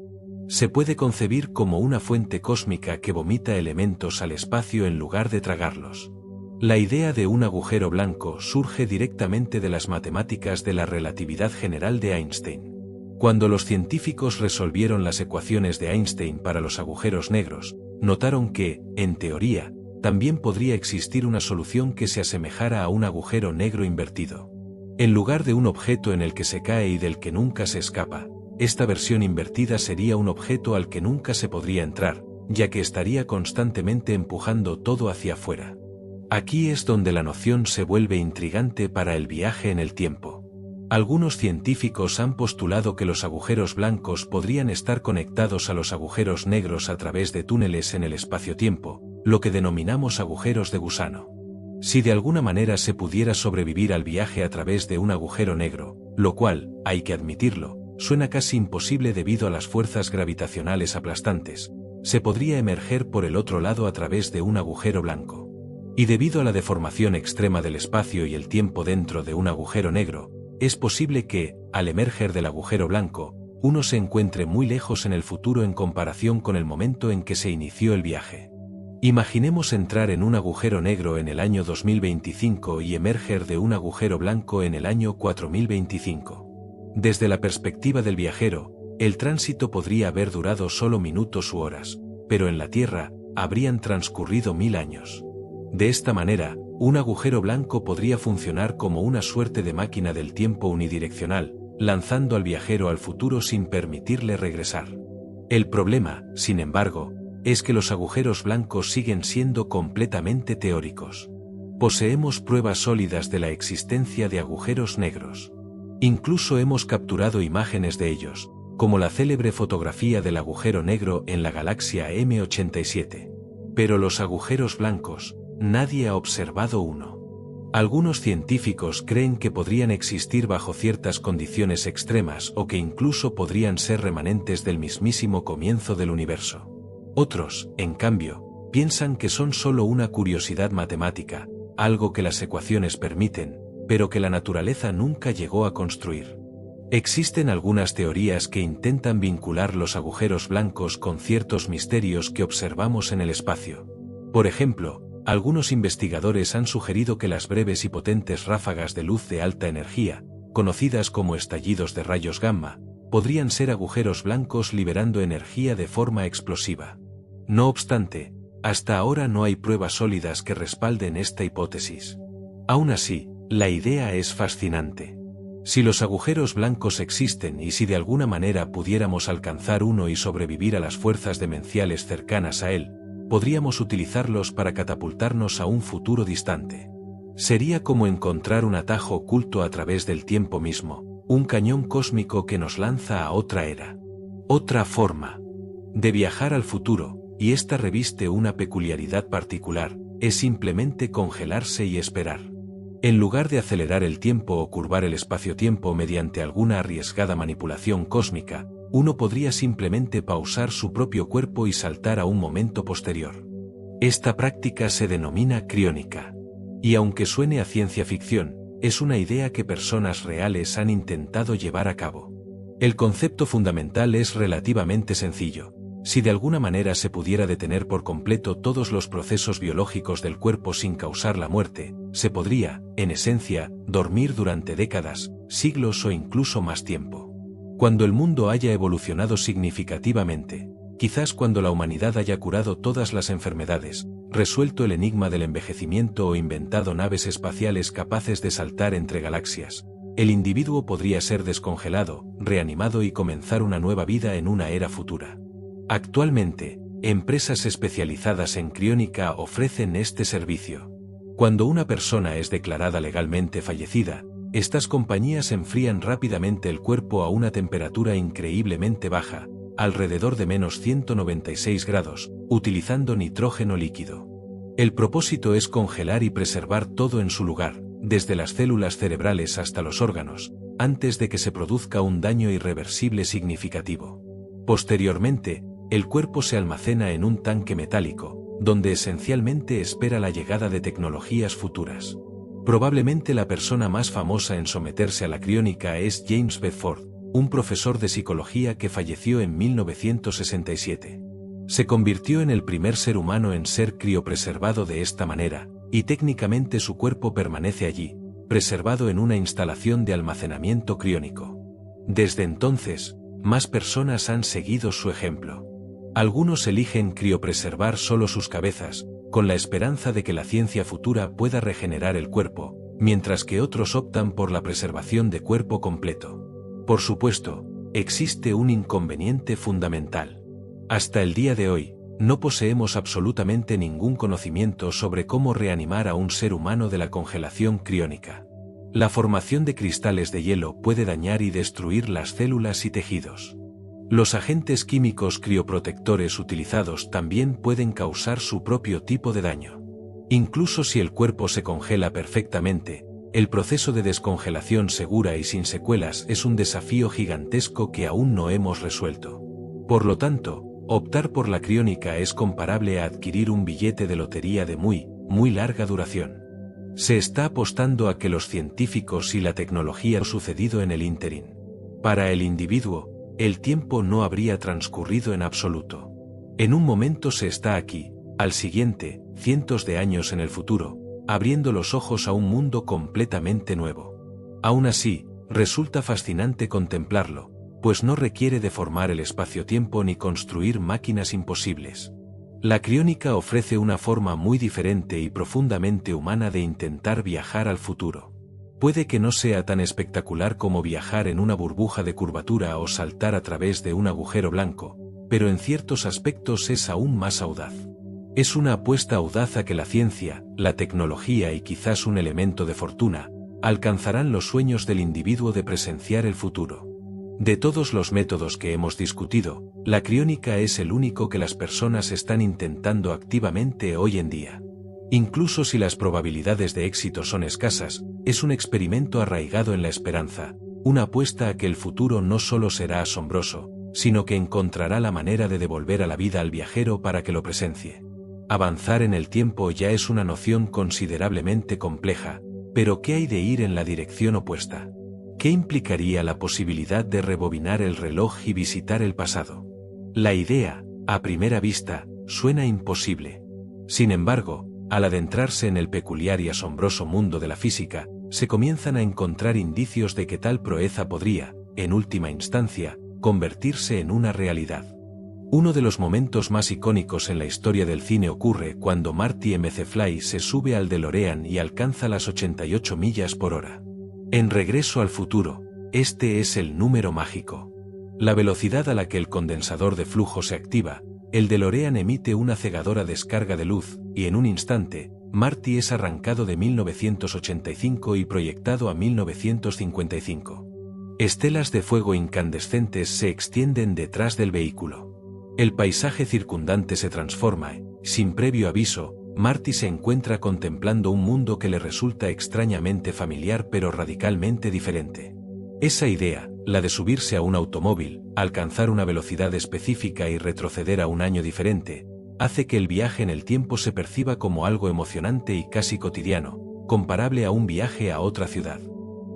Se puede concebir como una fuente cósmica que vomita elementos al espacio en lugar de tragarlos. La idea de un agujero blanco surge directamente de las matemáticas de la relatividad general de Einstein. Cuando los científicos resolvieron las ecuaciones de Einstein para los agujeros negros, notaron que, en teoría, también podría existir una solución que se asemejara a un agujero negro invertido. En lugar de un objeto en el que se cae y del que nunca se escapa, esta versión invertida sería un objeto al que nunca se podría entrar, ya que estaría constantemente empujando todo hacia afuera. Aquí es donde la noción se vuelve intrigante para el viaje en el tiempo. Algunos científicos han postulado que los agujeros blancos podrían estar conectados a los agujeros negros a través de túneles en el espacio-tiempo, lo que denominamos agujeros de gusano. Si de alguna manera se pudiera sobrevivir al viaje a través de un agujero negro, lo cual, hay que admitirlo, suena casi imposible debido a las fuerzas gravitacionales aplastantes, se podría emerger por el otro lado a través de un agujero blanco. Y debido a la deformación extrema del espacio y el tiempo dentro de un agujero negro, es posible que, al emerger del agujero blanco, uno se encuentre muy lejos en el futuro en comparación con el momento en que se inició el viaje. Imaginemos entrar en un agujero negro en el año 2025 y emerger de un agujero blanco en el año 4025. Desde la perspectiva del viajero, el tránsito podría haber durado solo minutos u horas, pero en la Tierra, habrían transcurrido 1000 años. De esta manera, un agujero blanco podría funcionar como una suerte de máquina del tiempo unidireccional, lanzando al viajero al futuro sin permitirle regresar. El problema, sin embargo, es que los agujeros blancos siguen siendo completamente teóricos. Poseemos pruebas sólidas de la existencia de agujeros negros. Incluso hemos capturado imágenes de ellos, como la célebre fotografía del agujero negro en la galaxia M87. Pero los agujeros blancos, nadie ha observado uno. Algunos científicos creen que podrían existir bajo ciertas condiciones extremas o que incluso podrían ser remanentes del mismísimo comienzo del universo. Otros, en cambio, piensan que son solo una curiosidad matemática, algo que las ecuaciones permiten, pero que la naturaleza nunca llegó a construir. Existen algunas teorías que intentan vincular los agujeros blancos con ciertos misterios que observamos en el espacio. Por ejemplo, algunos investigadores han sugerido que las breves y potentes ráfagas de luz de alta energía, conocidas como estallidos de rayos gamma, podrían ser agujeros blancos liberando energía de forma explosiva. No obstante, hasta ahora no hay pruebas sólidas que respalden esta hipótesis. Aún así, la idea es fascinante. Si los agujeros blancos existen y si de alguna manera pudiéramos alcanzar uno y sobrevivir a las fuerzas demenciales cercanas a él, podríamos utilizarlos para catapultarnos a un futuro distante. Sería como encontrar un atajo oculto a través del tiempo mismo, un cañón cósmico que nos lanza a otra era. Otra forma de viajar al futuro, y esta reviste una peculiaridad particular, es simplemente congelarse y esperar. En lugar de acelerar el tiempo o curvar el espacio-tiempo mediante alguna arriesgada manipulación cósmica, uno podría simplemente pausar su propio cuerpo y saltar a un momento posterior. Esta práctica se denomina criónica. Y aunque suene a ciencia ficción, es una idea que personas reales han intentado llevar a cabo. El concepto fundamental es relativamente sencillo. Si de alguna manera se pudiera detener por completo todos los procesos biológicos del cuerpo sin causar la muerte, se podría, en esencia, dormir durante décadas, siglos o incluso más tiempo. Cuando el mundo haya evolucionado significativamente, quizás cuando la humanidad haya curado todas las enfermedades, resuelto el enigma del envejecimiento o inventado naves espaciales capaces de saltar entre galaxias, el individuo podría ser descongelado, reanimado y comenzar una nueva vida en una era futura. Actualmente, empresas especializadas en criónica ofrecen este servicio. Cuando una persona es declarada legalmente fallecida, estas compañías enfrían rápidamente el cuerpo a una temperatura increíblemente baja, alrededor de -196 grados, utilizando nitrógeno líquido. El propósito es congelar y preservar todo en su lugar, desde las células cerebrales hasta los órganos, antes de que se produzca un daño irreversible significativo. Posteriormente, el cuerpo se almacena en un tanque metálico, donde esencialmente espera la llegada de tecnologías futuras. Probablemente la persona más famosa en someterse a la criónica es James Bedford, un profesor de psicología que falleció en 1967. Se convirtió en el primer ser humano en ser criopreservado de esta manera, y técnicamente su cuerpo permanece allí, preservado en una instalación de almacenamiento criónico. Desde entonces, más personas han seguido su ejemplo. Algunos eligen criopreservar solo sus cabezas, con la esperanza de que la ciencia futura pueda regenerar el cuerpo, mientras que otros optan por la preservación de cuerpo completo. Por supuesto, existe un inconveniente fundamental. Hasta el día de hoy, no poseemos absolutamente ningún conocimiento sobre cómo reanimar a un ser humano de la congelación criónica. La formación de cristales de hielo puede dañar y destruir las células y tejidos. Los agentes químicos crioprotectores utilizados también pueden causar su propio tipo de daño. Incluso si el cuerpo se congela perfectamente, el proceso de descongelación segura y sin secuelas es un desafío gigantesco que aún no hemos resuelto. Por lo tanto, optar por la criónica es comparable a adquirir un billete de lotería de muy larga duración. Se está apostando a que los científicos y la tecnología han sucedido en el ínterin. Para el individuo, el tiempo no habría transcurrido en absoluto. En un momento se está aquí, al siguiente, cientos de años en el futuro, abriendo los ojos a un mundo completamente nuevo. Aún así, resulta fascinante contemplarlo, pues no requiere deformar el espacio-tiempo ni construir máquinas imposibles. La criónica ofrece una forma muy diferente y profundamente humana de intentar viajar al futuro. Puede que no sea tan espectacular como viajar en una burbuja de curvatura o saltar a través de un agujero blanco, pero en ciertos aspectos es aún más audaz. Es una apuesta audaz a que la ciencia, la tecnología y quizás un elemento de fortuna, alcanzarán los sueños del individuo de presenciar el futuro. De todos los métodos que hemos discutido, la criónica es el único que las personas están intentando activamente hoy en día. Incluso si las probabilidades de éxito son escasas, es un experimento arraigado en la esperanza, una apuesta a que el futuro no solo será asombroso, sino que encontrará la manera de devolver a la vida al viajero para que lo presencie. Avanzar en el tiempo ya es una noción considerablemente compleja, pero ¿qué hay de ir en la dirección opuesta? ¿Qué implicaría la posibilidad de rebobinar el reloj y visitar el pasado? La idea, a primera vista, suena imposible. Sin embargo, al adentrarse en el peculiar y asombroso mundo de la física, se comienzan a encontrar indicios de que tal proeza podría, en última instancia, convertirse en una realidad. Uno de los momentos más icónicos en la historia del cine ocurre cuando Marty McFly se sube al DeLorean y alcanza las 88 millas por hora. En Regreso al futuro, este es el número mágico. La velocidad a la que el condensador de flujo se activa, el DeLorean emite una cegadora descarga de luz, y en un instante, Marty es arrancado de 1985 y proyectado a 1955. Estelas de fuego incandescentes se extienden detrás del vehículo. El paisaje circundante se transforma y, sin previo aviso, Marty se encuentra contemplando un mundo que le resulta extrañamente familiar pero radicalmente diferente. Esa idea, la de subirse a un automóvil, alcanzar una velocidad específica y retroceder a un año diferente, hace que el viaje en el tiempo se perciba como algo emocionante y casi cotidiano, comparable a un viaje a otra ciudad.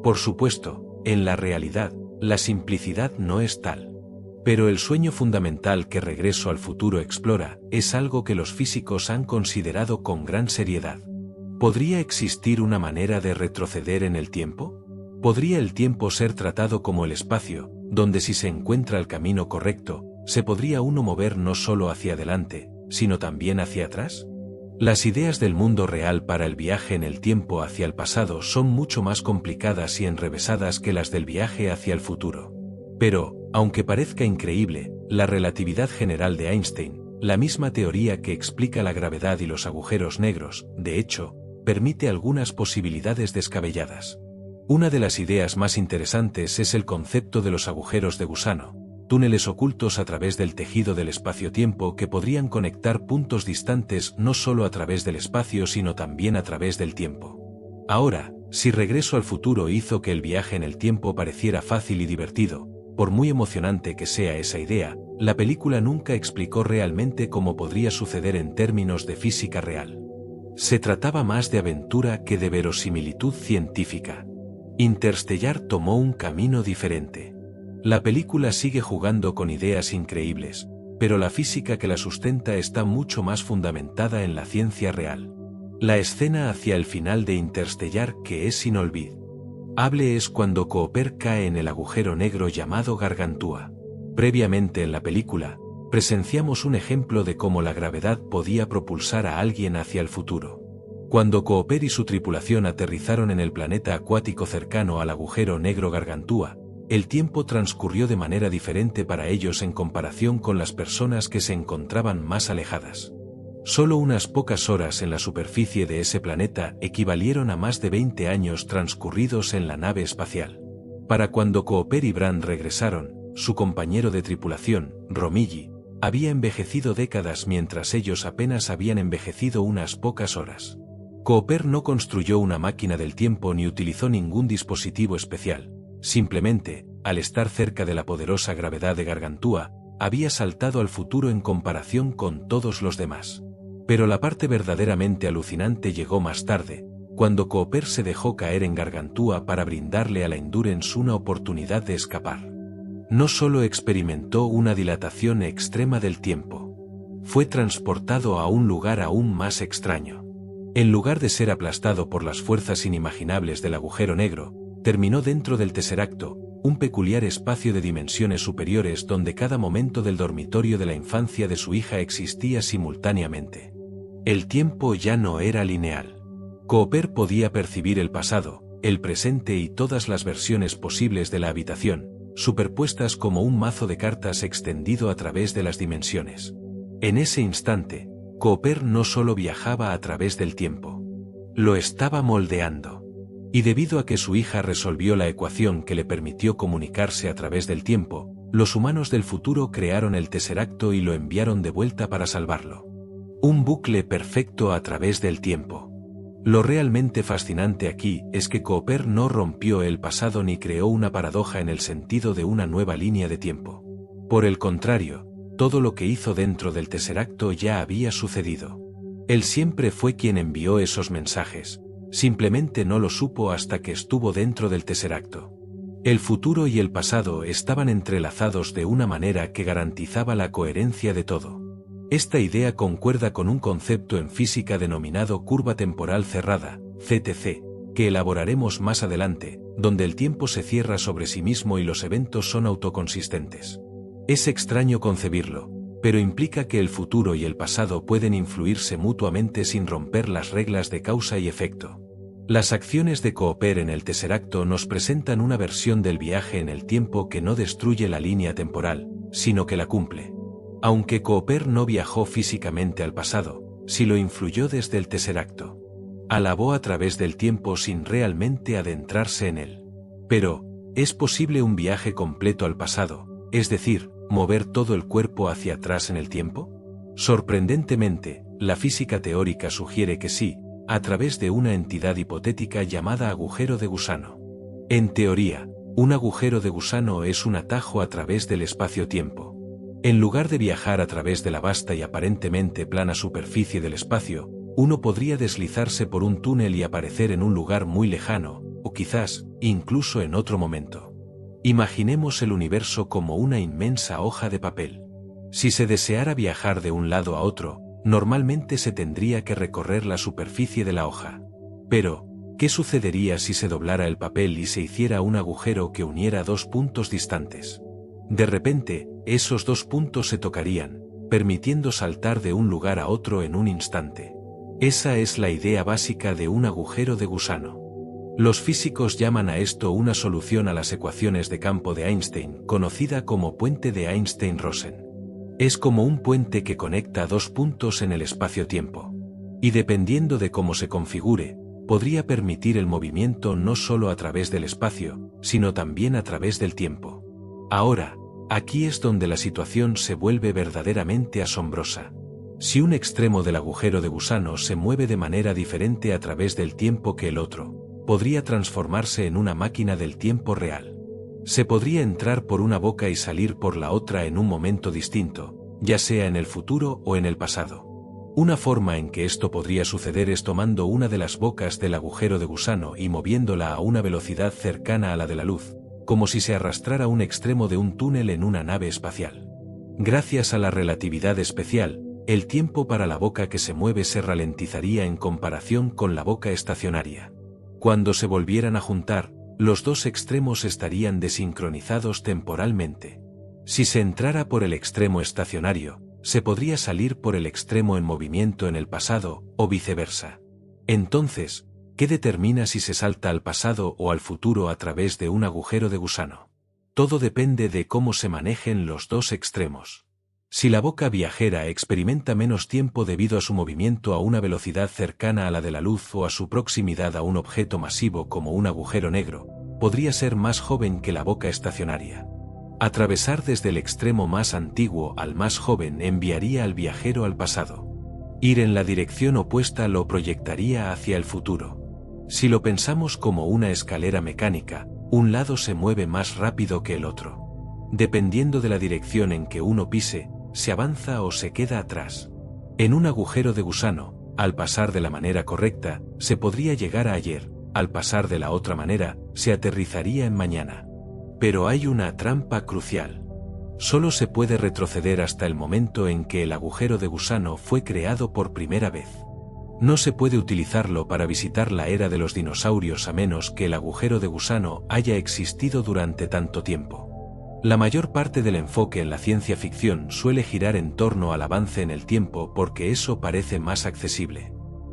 Por supuesto, en la realidad, la simplicidad no es tal. Pero el sueño fundamental que Regreso al futuro explora es algo que los físicos han considerado con gran seriedad. ¿Podría existir una manera de retroceder en el tiempo? ¿Podría el tiempo ser tratado como el espacio, donde si se encuentra el camino correcto, se podría uno mover no solo hacia adelante, sino también hacia atrás? Las ideas del mundo real para el viaje en el tiempo hacia el pasado son mucho más complicadas y enrevesadas que las del viaje hacia el futuro. Pero, aunque parezca increíble, la relatividad general de Einstein, la misma teoría que explica la gravedad y los agujeros negros, de hecho, permite algunas posibilidades descabelladas. Una de las ideas más interesantes es el concepto de los agujeros de gusano, túneles ocultos a través del tejido del espacio-tiempo que podrían conectar puntos distantes no solo a través del espacio sino también a través del tiempo. Ahora, si Regreso al futuro hizo que el viaje en el tiempo pareciera fácil y divertido, por muy emocionante que sea esa idea, la película nunca explicó realmente cómo podría suceder en términos de física real. Se trataba más de aventura que de verosimilitud científica. Interstellar tomó un camino diferente. La película sigue jugando con ideas increíbles, pero la física que la sustenta está mucho más fundamentada en la ciencia real. La escena hacia el final de Interstellar que es inolvidable es cuando Cooper cae en el agujero negro llamado Gargantúa. Previamente en la película, presenciamos un ejemplo de cómo la gravedad podía propulsar a alguien hacia el futuro. Cuando Cooper y su tripulación aterrizaron en el planeta acuático cercano al agujero negro Gargantúa, el tiempo transcurrió de manera diferente para ellos en comparación con las personas que se encontraban más alejadas. Solo unas pocas horas en la superficie de ese planeta equivalieron a más de 20 años transcurridos en la nave espacial. Para cuando Cooper y Brand regresaron, su compañero de tripulación, Romilly, había envejecido décadas mientras ellos apenas habían envejecido unas pocas horas. Cooper no construyó una máquina del tiempo ni utilizó ningún dispositivo especial, simplemente, al estar cerca de la poderosa gravedad de Gargantúa, había saltado al futuro en comparación con todos los demás. Pero la parte verdaderamente alucinante llegó más tarde, cuando Cooper se dejó caer en Gargantúa para brindarle a la Endurance una oportunidad de escapar. No solo experimentó una dilatación extrema del tiempo. Fue transportado a un lugar aún más extraño. En lugar de ser aplastado por las fuerzas inimaginables del agujero negro, terminó dentro del Tesseracto, un peculiar espacio de dimensiones superiores donde cada momento del dormitorio de la infancia de su hija existía simultáneamente. El tiempo ya no era lineal. Cooper podía percibir el pasado, el presente y todas las versiones posibles de la habitación, superpuestas como un mazo de cartas extendido a través de las dimensiones. En ese instante, Cooper no solo viajaba a través del tiempo. Lo estaba moldeando. Y debido a que su hija resolvió la ecuación que le permitió comunicarse a través del tiempo, los humanos del futuro crearon el Tesseracto y lo enviaron de vuelta para salvarlo. Un bucle perfecto a través del tiempo. Lo realmente fascinante aquí es que Cooper no rompió el pasado ni creó una paradoja en el sentido de una nueva línea de tiempo. Por el contrario, todo lo que hizo dentro del Tesseracto ya había sucedido. Él siempre fue quien envió esos mensajes, simplemente no lo supo hasta que estuvo dentro del Tesseracto. El futuro y el pasado estaban entrelazados de una manera que garantizaba la coherencia de todo. Esta idea concuerda con un concepto en física denominado curva temporal cerrada, CTC, que elaboraremos más adelante, donde el tiempo se cierra sobre sí mismo y los eventos son autoconsistentes. Es extraño concebirlo, pero implica que el futuro y el pasado pueden influirse mutuamente sin romper las reglas de causa y efecto. Las acciones de Cooper en el Tesseracto nos presentan una versión del viaje en el tiempo que no destruye la línea temporal, sino que la cumple. Aunque Cooper no viajó físicamente al pasado, sí lo influyó desde el Tesseracto. Alabó a través del tiempo sin realmente adentrarse en él. Pero, ¿es posible un viaje completo al pasado, es decir, mover todo el cuerpo hacia atrás en el tiempo? Sorprendentemente, la física teórica sugiere que sí, a través de una entidad hipotética llamada agujero de gusano. En teoría, un agujero de gusano es un atajo a través del espacio-tiempo. En lugar de viajar a través de la vasta y aparentemente plana superficie del espacio, uno podría deslizarse por un túnel y aparecer en un lugar muy lejano, o quizás, incluso en otro momento. Imaginemos el universo como una inmensa hoja de papel. Si se deseara viajar de un lado a otro, normalmente se tendría que recorrer la superficie de la hoja. Pero, ¿qué sucedería si se doblara el papel y se hiciera un agujero que uniera dos puntos distantes? De repente, esos dos puntos se tocarían, permitiendo saltar de un lugar a otro en un instante. Esa es la idea básica de un agujero de gusano. Los físicos llaman a esto una solución a las ecuaciones de campo de Einstein, conocida como puente de Einstein-Rosen. Es como un puente que conecta dos puntos en el espacio-tiempo. Y dependiendo de cómo se configure, podría permitir el movimiento no solo a través del espacio, sino también a través del tiempo. Ahora, aquí es donde la situación se vuelve verdaderamente asombrosa. Si un extremo del agujero de gusano se mueve de manera diferente a través del tiempo que el otro, podría transformarse en una máquina del tiempo real. Se podría entrar por una boca y salir por la otra en un momento distinto, ya sea en el futuro o en el pasado. Una forma en que esto podría suceder es tomando una de las bocas del agujero de gusano y moviéndola a una velocidad cercana a la de la luz, como si se arrastrara un extremo de un túnel en una nave espacial. Gracias a la relatividad especial, el tiempo para la boca que se mueve se ralentizaría en comparación con la boca estacionaria. Cuando se volvieran a juntar, los dos extremos estarían desincronizados temporalmente. Si se entrara por el extremo estacionario, se podría salir por el extremo en movimiento en el pasado, o viceversa. Entonces, ¿qué determina si se salta al pasado o al futuro a través de un agujero de gusano? Todo depende de cómo se manejen los dos extremos. Si la boca viajera experimenta menos tiempo debido a su movimiento a una velocidad cercana a la de la luz o a su proximidad a un objeto masivo como un agujero negro, podría ser más joven que la boca estacionaria. Atravesar desde el extremo más antiguo al más joven enviaría al viajero al pasado. Ir en la dirección opuesta lo proyectaría hacia el futuro. Si lo pensamos como una escalera mecánica, un lado se mueve más rápido que el otro. Dependiendo de la dirección en que uno pise, se avanza o se queda atrás. En un agujero de gusano, Al pasar de la manera correcta, se podría llegar a ayer, al pasar de la otra manera, se aterrizaría en mañana. Pero hay una trampa crucial. Solo se puede retroceder hasta el momento en que el agujero de gusano fue creado por primera vez. No se puede utilizarlo para visitar la era de los dinosaurios a menos que el agujero de gusano haya existido durante tanto tiempo. La mayor parte del enfoque en la ciencia ficción suele girar en torno al avance en el tiempo porque eso parece más accesible.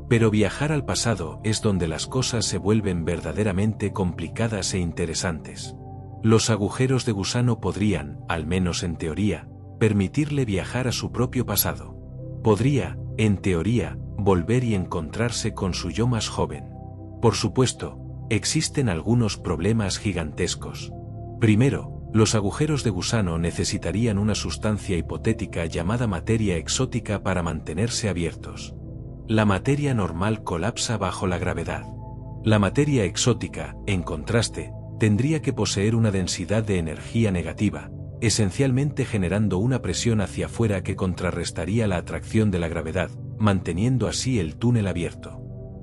Pero viajar al pasado es donde las cosas se vuelven verdaderamente complicadas e interesantes. Los agujeros de gusano podrían, al menos en teoría, permitirle viajar a su propio pasado. Podría, en teoría, volver y encontrarse con su yo más joven. Por supuesto, existen algunos problemas gigantescos. Primero, los agujeros de gusano necesitarían una sustancia hipotética llamada materia exótica para mantenerse abiertos. La materia normal colapsa bajo la gravedad. La materia exótica, en contraste, tendría que poseer una densidad de energía negativa, esencialmente generando una presión hacia afuera que contrarrestaría la atracción de la gravedad, manteniendo así el túnel abierto.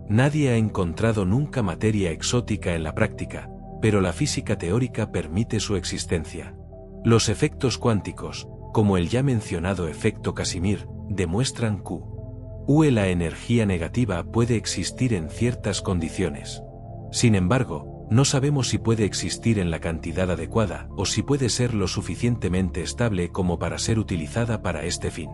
Nadie ha encontrado nunca materia exótica en la práctica, pero la física teórica permite su existencia. Los efectos cuánticos, como el ya mencionado efecto Casimir, demuestran que la energía negativa puede existir en ciertas condiciones. Sin embargo, no sabemos si puede existir en la cantidad adecuada o si puede ser lo suficientemente estable como para ser utilizada para este fin.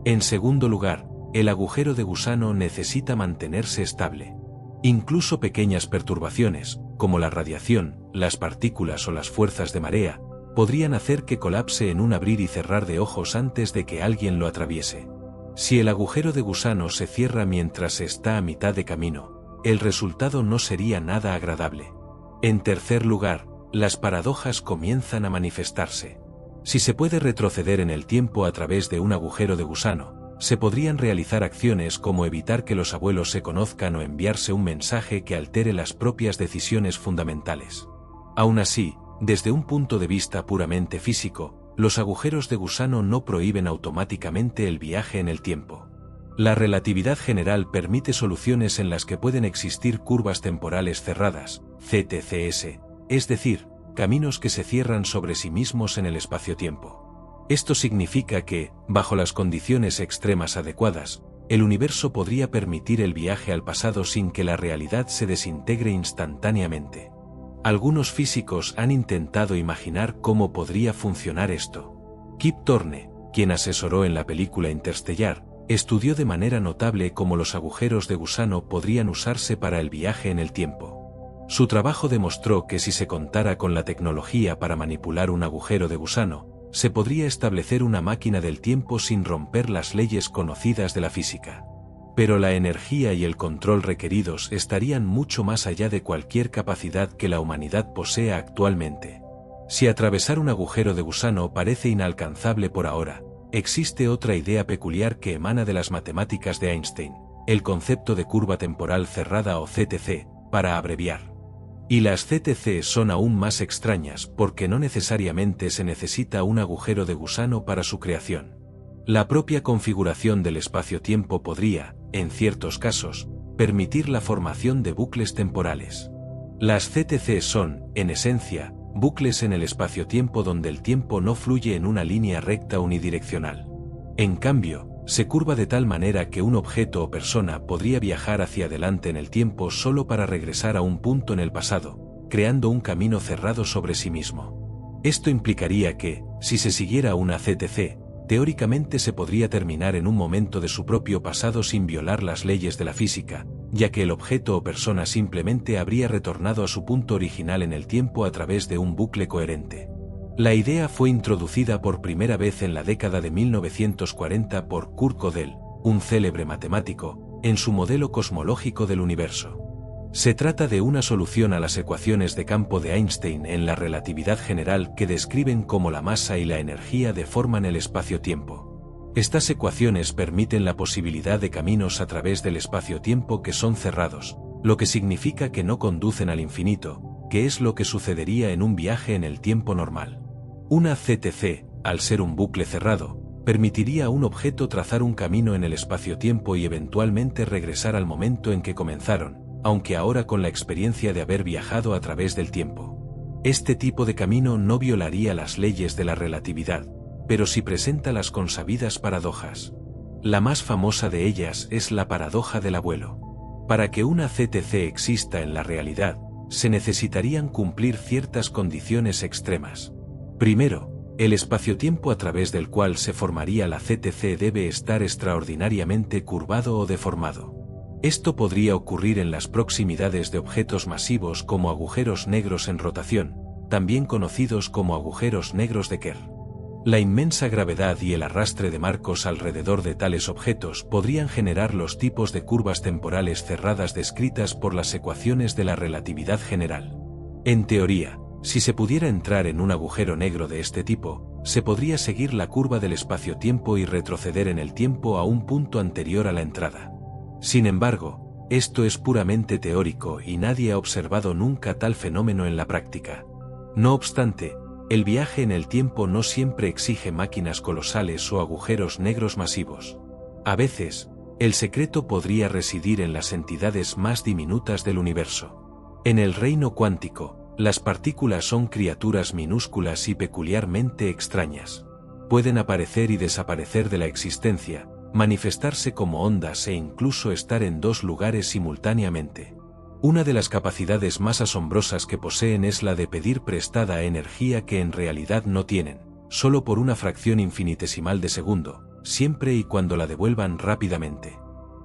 En segundo lugar, el agujero de gusano necesita mantenerse estable. Incluso pequeñas perturbaciones, como la radiación, las partículas o las fuerzas de marea, podrían hacer que colapse en un abrir y cerrar de ojos antes de que alguien lo atraviese. Si el agujero de gusano se cierra mientras está a mitad de camino, el resultado no sería nada agradable. En tercer lugar, las paradojas comienzan a manifestarse. Si se puede retroceder en el tiempo a través de un agujero de gusano, se podrían realizar acciones como evitar que los abuelos se conozcan o enviarse un mensaje que altere las propias decisiones fundamentales. Aún así, desde un punto de vista puramente físico, los agujeros de gusano no prohíben automáticamente el viaje en el tiempo. La relatividad general permite soluciones en las que pueden existir curvas temporales cerradas, CTCS, es decir, caminos que se cierran sobre sí mismos en el espacio-tiempo. Esto significa que, bajo las condiciones extremas adecuadas, el universo podría permitir el viaje al pasado sin que la realidad se desintegre instantáneamente. Algunos físicos han intentado imaginar cómo podría funcionar esto. Kip Thorne, quien asesoró en la película Interstellar, estudió de manera notable cómo los agujeros de gusano podrían usarse para el viaje en el tiempo. Su trabajo demostró que si se contara con la tecnología para manipular un agujero de gusano, se podría establecer una máquina del tiempo sin romper las leyes conocidas de la física. Pero la energía y el control requeridos estarían mucho más allá de cualquier capacidad que la humanidad posea actualmente. Si atravesar un agujero de gusano parece inalcanzable por ahora, existe otra idea peculiar que emana de las matemáticas de Einstein, el concepto de curva temporal cerrada o CTC, para abreviar. Y las CTC son aún más extrañas porque no necesariamente se necesita un agujero de gusano para su creación. La propia configuración del espacio-tiempo podría, en ciertos casos, permitir la formación de bucles temporales. Las CTC son, en esencia, bucles en el espacio-tiempo donde el tiempo no fluye en una línea recta unidireccional. En cambio, se curva de tal manera que un objeto o persona podría viajar hacia adelante en el tiempo solo para regresar a un punto en el pasado, creando un camino cerrado sobre sí mismo. Esto implicaría que, si se siguiera una CTC, teóricamente se podría terminar en un momento de su propio pasado sin violar las leyes de la física, ya que el objeto o persona simplemente habría retornado a su punto original en el tiempo a través de un bucle coherente. La idea fue introducida por primera vez en la década de 1940 por Kurt Gödel, un célebre matemático, en su modelo cosmológico del universo. Se trata de una solución a las ecuaciones de campo de Einstein en la relatividad general que describen cómo la masa y la energía deforman el espacio-tiempo. Estas ecuaciones permiten la posibilidad de caminos a través del espacio-tiempo que son cerrados, lo que significa que no conducen al infinito, que es lo que sucedería en un viaje en el tiempo normal. Una CTC, al ser un bucle cerrado, permitiría a un objeto trazar un camino en el espacio-tiempo y eventualmente regresar al momento en que comenzaron, aunque ahora con la experiencia de haber viajado a través del tiempo. Este tipo de camino no violaría las leyes de la relatividad, pero sí presenta las consabidas paradojas. La más famosa de ellas es la paradoja del abuelo. Para que una CTC exista en la realidad, se necesitarían cumplir ciertas condiciones extremas. Primero, el espacio-tiempo a través del cual se formaría la CTC debe estar extraordinariamente curvado o deformado. Esto podría ocurrir en las proximidades de objetos masivos como agujeros negros en rotación, también conocidos como agujeros negros de Kerr. La inmensa gravedad y el arrastre de marcos alrededor de tales objetos podrían generar los tipos de curvas temporales cerradas descritas por las ecuaciones de la relatividad general. En teoría, si se pudiera entrar en un agujero negro de este tipo, se podría seguir la curva del espacio-tiempo y retroceder en el tiempo a un punto anterior a la entrada. Sin embargo, esto es puramente teórico y nadie ha observado nunca tal fenómeno en la práctica. No obstante, el viaje en el tiempo no siempre exige máquinas colosales o agujeros negros masivos. A veces, el secreto podría residir en las entidades más diminutas del universo. En el reino cuántico, las partículas son criaturas minúsculas y peculiarmente extrañas. Pueden aparecer y desaparecer de la existencia, manifestarse como ondas e incluso estar en dos lugares simultáneamente. Una de las capacidades más asombrosas que poseen es la de pedir prestada energía que en realidad no tienen, solo por una fracción infinitesimal de segundo, siempre y cuando la devuelvan rápidamente.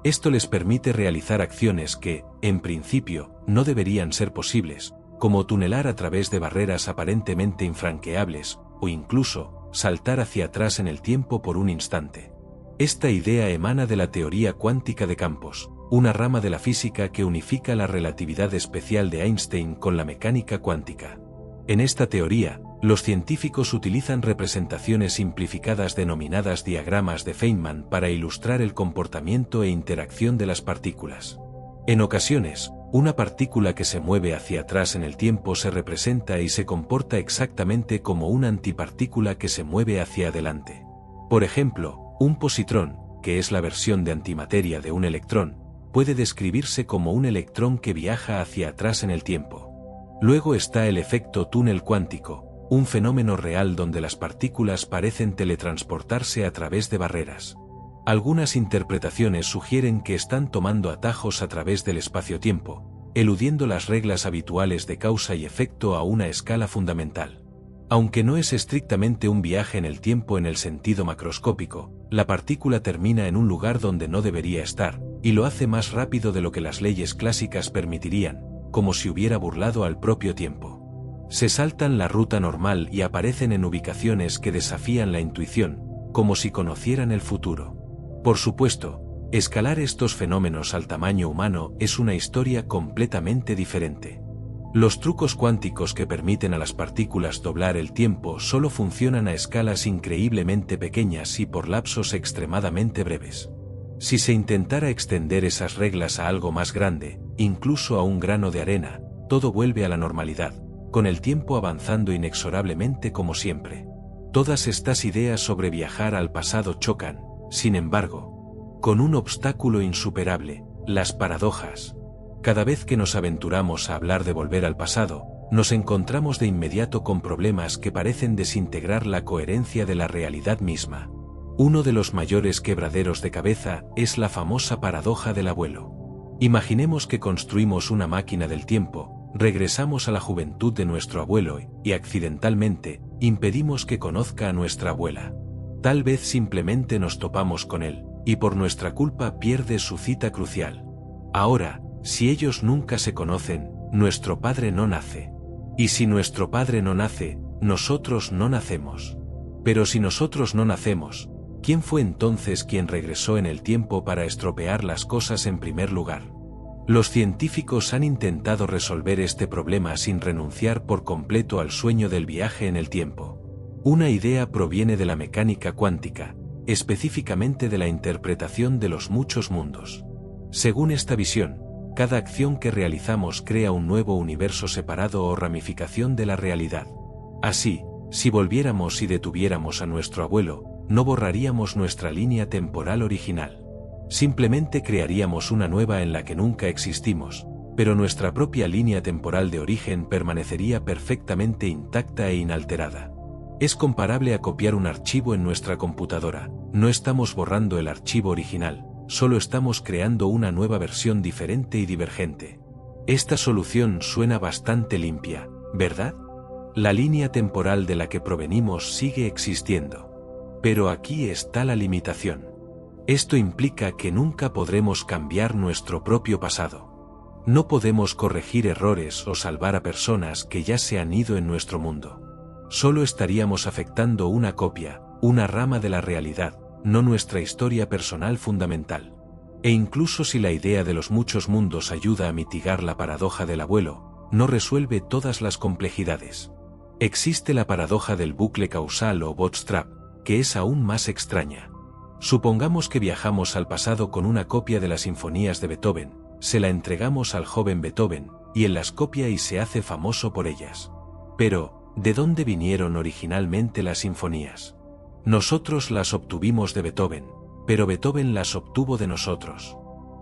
Esto les permite realizar acciones que, en principio, no deberían ser posibles, como tunelar a través de barreras aparentemente infranqueables, o incluso, saltar hacia atrás en el tiempo por un instante. Esta idea emana de la teoría cuántica de campos, una rama de la física que unifica la relatividad especial de Einstein con la mecánica cuántica. En esta teoría, los científicos utilizan representaciones simplificadas denominadas diagramas de Feynman para ilustrar el comportamiento e interacción de las partículas. En ocasiones, una partícula que se mueve hacia atrás en el tiempo se representa y se comporta exactamente como una antipartícula que se mueve hacia adelante. Por ejemplo, un positrón, que es la versión de antimateria de un electrón, puede describirse como un electrón que viaja hacia atrás en el tiempo. Luego está el efecto túnel cuántico, un fenómeno real donde las partículas parecen teletransportarse a través de barreras. Algunas interpretaciones sugieren que están tomando atajos a través del espacio-tiempo, eludiendo las reglas habituales de causa y efecto a una escala fundamental. Aunque no es estrictamente un viaje en el tiempo en el sentido macroscópico, la partícula termina en un lugar donde no debería estar, y lo hace más rápido de lo que las leyes clásicas permitirían, como si hubiera burlado al propio tiempo. Se saltan la ruta normal y aparecen en ubicaciones que desafían la intuición, como si conocieran el futuro. Por supuesto, escalar estos fenómenos al tamaño humano es una historia completamente diferente. Los trucos cuánticos que permiten a las partículas doblar el tiempo solo funcionan a escalas increíblemente pequeñas y por lapsos extremadamente breves. Si se intentara extender esas reglas a algo más grande, incluso a un grano de arena, todo vuelve a la normalidad, con el tiempo avanzando inexorablemente como siempre. Todas estas ideas sobre viajar al pasado chocan, sin embargo, con un obstáculo insuperable: las paradojas. Cada vez que nos aventuramos a hablar de volver al pasado, nos encontramos de inmediato con problemas que parecen desintegrar la coherencia de la realidad misma. Uno de los mayores quebraderos de cabeza es la famosa paradoja del abuelo. Imaginemos que construimos una máquina del tiempo, regresamos a la juventud de nuestro abuelo y, accidentalmente, impedimos que conozca a nuestra abuela. Tal vez simplemente nos topamos con él, y por nuestra culpa pierde su cita crucial. Ahora, si ellos nunca se conocen, nuestro padre no nace. Y si nuestro padre no nace, nosotros no nacemos. Pero si nosotros no nacemos, ¿quién fue entonces quien regresó en el tiempo para estropear las cosas en primer lugar? Los científicos han intentado resolver este problema sin renunciar por completo al sueño del viaje en el tiempo. Una idea proviene de la mecánica cuántica, específicamente de la interpretación de los muchos mundos. Según esta visión, cada acción que realizamos crea un nuevo universo separado o ramificación de la realidad. Así, si volviéramos y detuviéramos a nuestro abuelo, no borraríamos nuestra línea temporal original. Simplemente crearíamos una nueva en la que nunca existimos, pero nuestra propia línea temporal de origen permanecería perfectamente intacta e inalterada. Es comparable a copiar un archivo en nuestra computadora. No estamos borrando el archivo original, solo estamos creando una nueva versión diferente y divergente. Esta solución suena bastante limpia, ¿verdad? La línea temporal de la que provenimos sigue existiendo. Pero aquí está la limitación. Esto implica que nunca podremos cambiar nuestro propio pasado. No podemos corregir errores o salvar a personas que ya se han ido en nuestro mundo. Solo estaríamos afectando una copia, una rama de la realidad, no nuestra historia personal fundamental. E incluso si la idea de los muchos mundos ayuda a mitigar la paradoja del abuelo, no resuelve todas las complejidades. Existe la paradoja del bucle causal o bootstrap, que es aún más extraña. Supongamos que viajamos al pasado con una copia de las sinfonías de Beethoven, se la entregamos al joven Beethoven, y él las copia y se hace famoso por ellas. Pero, ¿de dónde vinieron originalmente las sinfonías? Nosotros las obtuvimos de Beethoven, pero Beethoven las obtuvo de nosotros.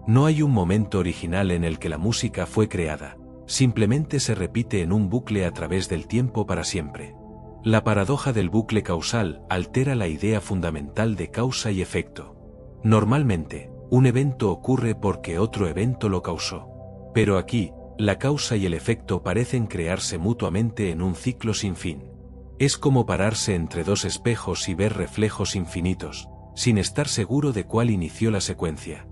No hay un momento original en el que la música fue creada, simplemente se repite en un bucle a través del tiempo para siempre. La paradoja del bucle causal altera la idea fundamental de causa y efecto. Normalmente, un evento ocurre porque otro evento lo causó. Pero aquí, la causa y el efecto parecen crearse mutuamente en un ciclo sin fin. Es como pararse entre dos espejos y ver reflejos infinitos, sin estar seguro de cuál inició la secuencia.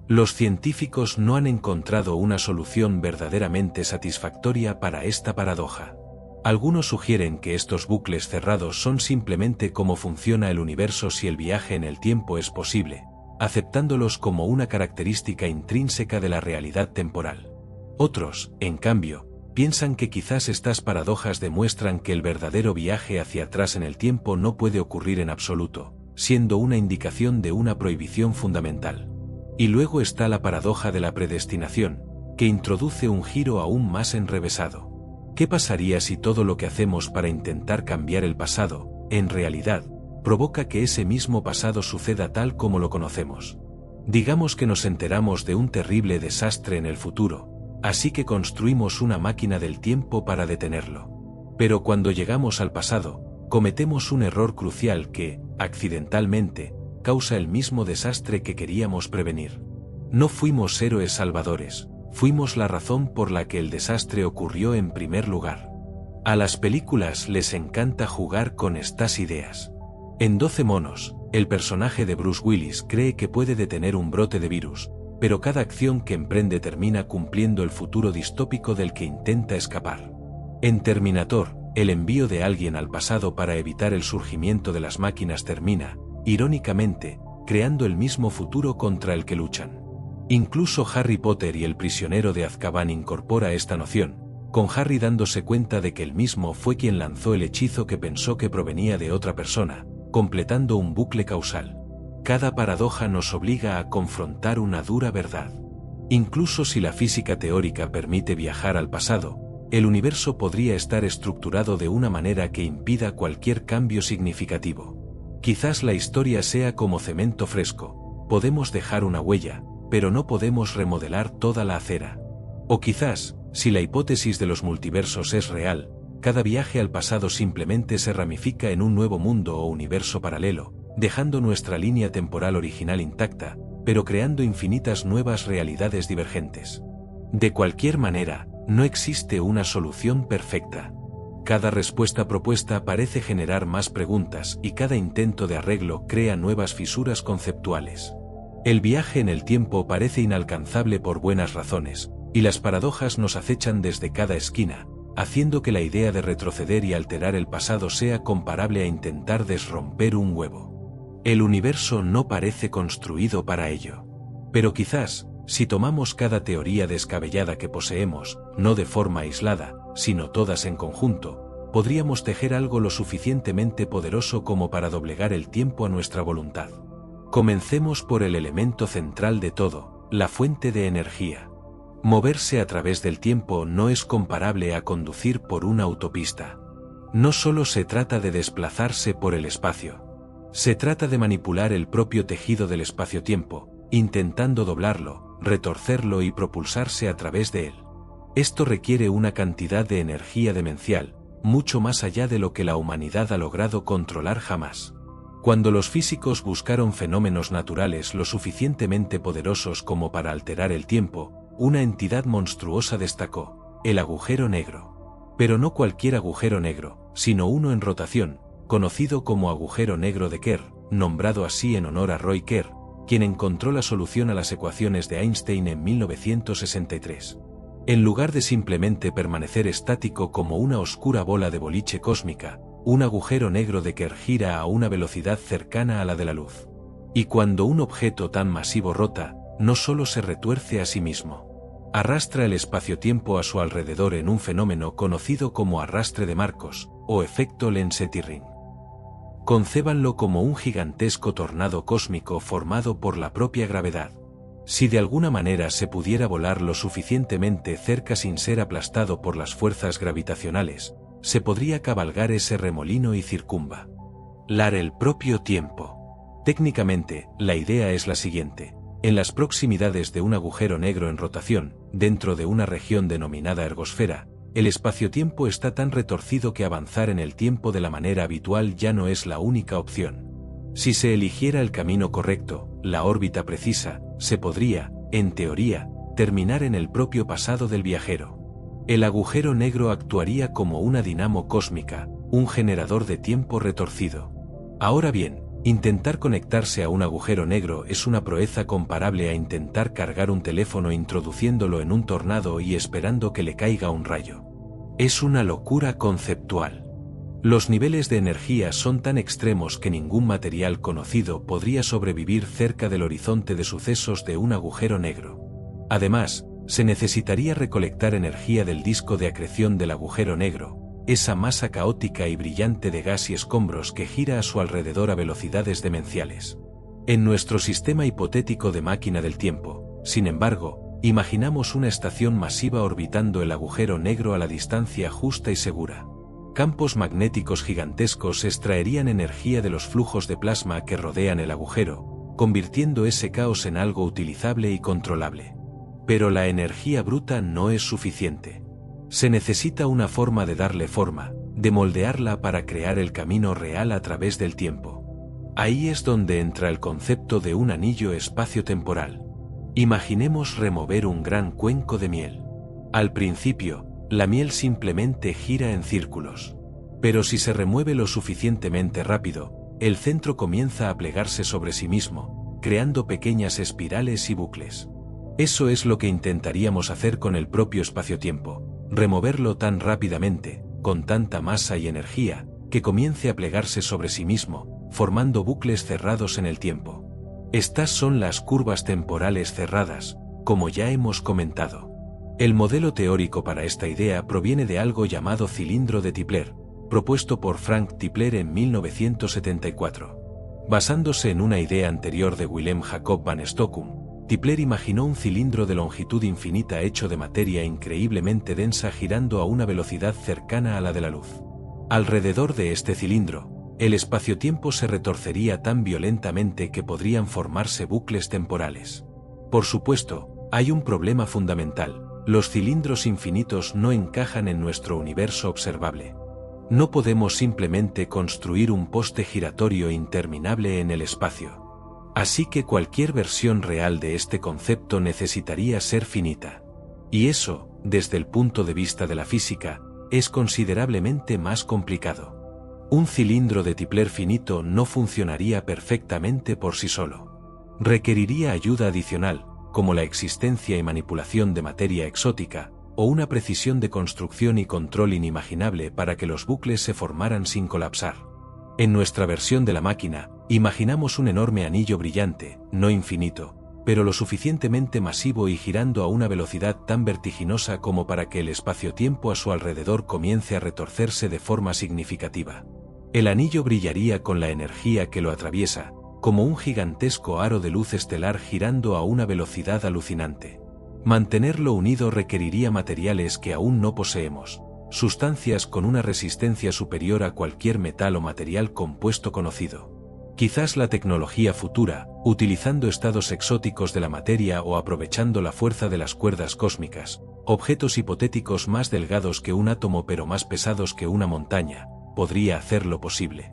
Los científicos no han encontrado una solución verdaderamente satisfactoria para esta paradoja. Algunos sugieren que estos bucles cerrados son simplemente cómo funciona el universo si el viaje en el tiempo es posible, aceptándolos como una característica intrínseca de la realidad temporal. Otros, en cambio, piensan que quizás estas paradojas demuestran que el verdadero viaje hacia atrás en el tiempo no puede ocurrir en absoluto, siendo una indicación de una prohibición fundamental. Y luego está la paradoja de la predestinación, que introduce un giro aún más enrevesado. ¿Qué pasaría si todo lo que hacemos para intentar cambiar el pasado, en realidad, provoca que ese mismo pasado suceda tal como lo conocemos? Digamos que nos enteramos de un terrible desastre en el futuro, así que construimos una máquina del tiempo para detenerlo. Pero cuando llegamos al pasado, cometemos un error crucial que, accidentalmente, causa el mismo desastre que queríamos prevenir. No fuimos héroes salvadores, fuimos la razón por la que el desastre ocurrió en primer lugar. A las películas les encanta jugar con estas ideas. En 12 monos, el personaje de Bruce Willis cree que puede detener un brote de virus, pero cada acción que emprende termina cumpliendo el futuro distópico del que intenta escapar. En Terminator, el envío de alguien al pasado para evitar el surgimiento de las máquinas termina, irónicamente, creando el mismo futuro contra el que luchan. Incluso Harry Potter y el prisionero de Azkaban incorpora esta noción, con Harry dándose cuenta de que él mismo fue quien lanzó el hechizo que pensó que provenía de otra persona, completando un bucle causal. Cada paradoja nos obliga a confrontar una dura verdad. Incluso si la física teórica permite viajar al pasado, el universo podría estar estructurado de una manera que impida cualquier cambio significativo. Quizás la historia sea como cemento fresco, podemos dejar una huella, pero no podemos remodelar toda la acera. O quizás, si la hipótesis de los multiversos es real, cada viaje al pasado simplemente se ramifica en un nuevo mundo o universo paralelo, dejando nuestra línea temporal original intacta, pero creando infinitas nuevas realidades divergentes. De cualquier manera, no existe una solución perfecta. Cada respuesta propuesta parece generar más preguntas y cada intento de arreglo crea nuevas fisuras conceptuales. El viaje en el tiempo parece inalcanzable por buenas razones, y las paradojas nos acechan desde cada esquina, haciendo que la idea de retroceder y alterar el pasado sea comparable a intentar desromper un huevo. El universo no parece construido para ello. Pero quizás, si tomamos cada teoría descabellada que poseemos, no de forma aislada, sino todas en conjunto, podríamos tejer algo lo suficientemente poderoso como para doblegar el tiempo a nuestra voluntad. Comencemos por el elemento central de todo, la fuente de energía. Moverse a través del tiempo no es comparable a conducir por una autopista. No solo se trata de desplazarse por el espacio. Se trata de manipular el propio tejido del espacio-tiempo, intentando doblarlo, retorcerlo y propulsarse a través de él. Esto requiere una cantidad de energía demencial, mucho más allá de lo que la humanidad ha logrado controlar jamás. Cuando los físicos buscaron fenómenos naturales lo suficientemente poderosos como para alterar el tiempo, una entidad monstruosa destacó: el agujero negro. Pero no cualquier agujero negro, sino uno en rotación, conocido como agujero negro de Kerr, nombrado así en honor a Roy Kerr, quien encontró la solución a las ecuaciones de Einstein en 1963. En lugar de simplemente permanecer estático como una oscura bola de boliche cósmica, un agujero negro de Kerr gira a una velocidad cercana a la de la luz. Y cuando un objeto tan masivo rota, no solo se retuerce a sí mismo, arrastra el espacio-tiempo a su alrededor en un fenómeno conocido como arrastre de Marcos, o efecto Lense-Tirring. Concébanlo como un gigantesco tornado cósmico formado por la propia gravedad. Si de alguna manera se pudiera volar lo suficientemente cerca sin ser aplastado por las fuerzas gravitacionales, se podría cabalgar ese remolino y circunvalar el propio tiempo. Técnicamente, la idea es la siguiente: en las proximidades de un agujero negro en rotación, dentro de una región denominada ergosfera, el espacio-tiempo está tan retorcido que avanzar en el tiempo de la manera habitual ya no es la única opción. Si se eligiera el camino correcto, la órbita precisa, se podría, en teoría, terminar en el propio pasado del viajero. El agujero negro actuaría como una dinamo cósmica, un generador de tiempo retorcido. Ahora bien, intentar conectarse a un agujero negro es una proeza comparable a intentar cargar un teléfono introduciéndolo en un tornado y esperando que le caiga un rayo. Es una locura conceptual. Los niveles de energía son tan extremos que ningún material conocido podría sobrevivir cerca del horizonte de sucesos de un agujero negro. Además, se necesitaría recolectar energía del disco de acreción del agujero negro, esa masa caótica y brillante de gas y escombros que gira a su alrededor a velocidades demenciales. En nuestro sistema hipotético de máquina del tiempo, sin embargo, imaginamos una estación masiva orbitando el agujero negro a la distancia justa y segura. Campos magnéticos gigantescos extraerían energía de los flujos de plasma que rodean el agujero, convirtiendo ese caos en algo utilizable y controlable. Pero la energía bruta no es suficiente. Se necesita una forma de darle forma, de moldearla para crear el camino real a través del tiempo. Ahí es donde entra el concepto de un anillo espacio-temporal. Imaginemos remover un gran cuenco de miel. Al principio, la miel simplemente gira en círculos. Pero si se remueve lo suficientemente rápido, el centro comienza a plegarse sobre sí mismo, creando pequeñas espirales y bucles. Eso es lo que intentaríamos hacer con el propio espacio-tiempo, removerlo tan rápidamente, con tanta masa y energía, que comience a plegarse sobre sí mismo, formando bucles cerrados en el tiempo. Estas son las curvas temporales cerradas, como ya hemos comentado. El modelo teórico para esta idea proviene de algo llamado cilindro de Tipler, propuesto por Frank Tipler en 1974. Basándose en una idea anterior de Willem Jacob van Stockum, Tipler imaginó un cilindro de longitud infinita hecho de materia increíblemente densa girando a una velocidad cercana a la de la luz. Alrededor de este cilindro, el espacio-tiempo se retorcería tan violentamente que podrían formarse bucles temporales. Por supuesto, hay un problema fundamental: los cilindros infinitos no encajan en nuestro universo observable. No podemos simplemente construir un poste giratorio interminable en el espacio. Así que cualquier versión real de este concepto necesitaría ser finita. Y eso, desde el punto de vista de la física, es considerablemente más complicado. Un cilindro de Tipler finito no funcionaría perfectamente por sí solo. Requeriría ayuda adicional, como la existencia y manipulación de materia exótica, o una precisión de construcción y control inimaginable para que los bucles se formaran sin colapsar. En nuestra versión de la máquina, imaginamos un enorme anillo brillante, no infinito, pero lo suficientemente masivo y girando a una velocidad tan vertiginosa como para que el espacio-tiempo a su alrededor comience a retorcerse de forma significativa. El anillo brillaría con la energía que lo atraviesa, como un gigantesco aro de luz estelar girando a una velocidad alucinante. Mantenerlo unido requeriría materiales que aún no poseemos, sustancias con una resistencia superior a cualquier metal o material compuesto conocido. Quizás la tecnología futura, utilizando estados exóticos de la materia o aprovechando la fuerza de las cuerdas cósmicas, objetos hipotéticos más delgados que un átomo pero más pesados que una montaña, podría hacerlo posible.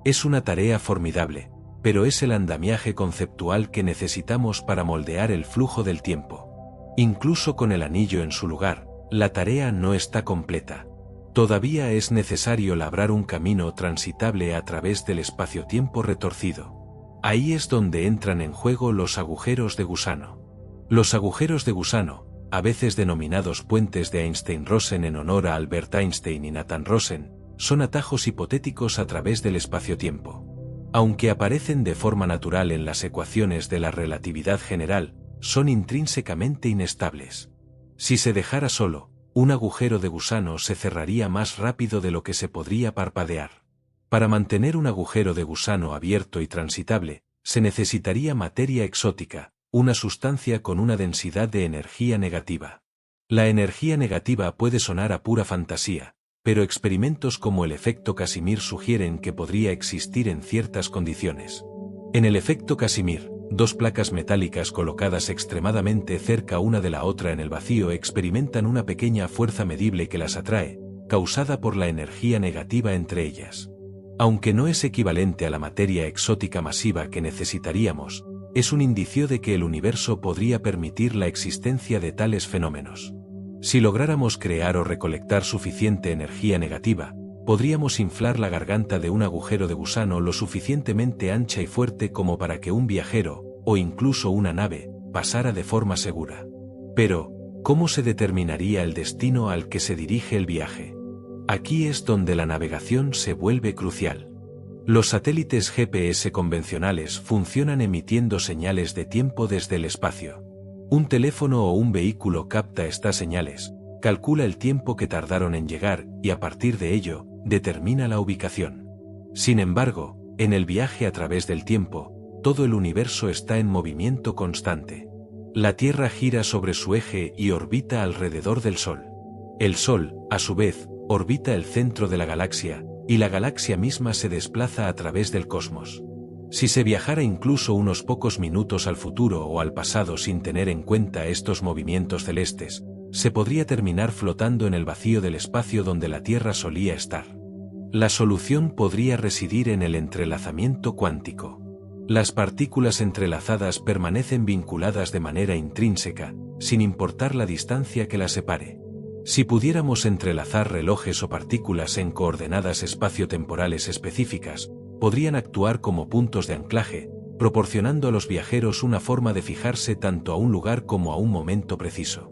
Es una tarea formidable, pero es el andamiaje conceptual que necesitamos para moldear el flujo del tiempo. Incluso con el anillo en su lugar, la tarea no está completa. Todavía es necesario labrar un camino transitable a través del espacio-tiempo retorcido. Ahí es donde entran en juego los agujeros de gusano. Los agujeros de gusano, a veces denominados puentes de Einstein-Rosen en honor a Albert Einstein y Nathan Rosen, son atajos hipotéticos a través del espacio-tiempo. Aunque aparecen de forma natural en las ecuaciones de la relatividad general, son intrínsecamente inestables. Si se dejara solo, un agujero de gusano se cerraría más rápido de lo que se podría parpadear. Para mantener un agujero de gusano abierto y transitable, se necesitaría materia exótica, una sustancia con una densidad de energía negativa. La energía negativa puede sonar a pura fantasía, pero experimentos como el efecto Casimir sugieren que podría existir en ciertas condiciones. En el efecto Casimir, dos placas metálicas colocadas extremadamente cerca una de la otra en el vacío experimentan una pequeña fuerza medible que las atrae, causada por la energía negativa entre ellas. Aunque no es equivalente a la materia exótica masiva que necesitaríamos, es un indicio de que el universo podría permitir la existencia de tales fenómenos. Si lográramos crear o recolectar suficiente energía negativa, podríamos inflar la garganta de un agujero de gusano lo suficientemente ancha y fuerte como para que un viajero, o incluso una nave, pasara de forma segura. Pero, ¿cómo se determinaría el destino al que se dirige el viaje? Aquí es donde la navegación se vuelve crucial. Los satélites GPS convencionales funcionan emitiendo señales de tiempo desde el espacio. Un teléfono o un vehículo capta estas señales, calcula el tiempo que tardaron en llegar y a partir de ello, determina la ubicación. Sin embargo, en el viaje a través del tiempo, todo el universo está en movimiento constante. La Tierra gira sobre su eje y orbita alrededor del Sol. El Sol, a su vez, orbita el centro de la galaxia, y la galaxia misma se desplaza a través del cosmos. Si se viajara incluso unos pocos minutos al futuro o al pasado sin tener en cuenta estos movimientos celestes, se podría terminar flotando en el vacío del espacio donde la Tierra solía estar. La solución podría residir en el entrelazamiento cuántico. Las partículas entrelazadas permanecen vinculadas de manera intrínseca, sin importar la distancia que las separe. Si pudiéramos entrelazar relojes o partículas en coordenadas espaciotemporales específicas, podrían actuar como puntos de anclaje, proporcionando a los viajeros una forma de fijarse tanto a un lugar como a un momento preciso.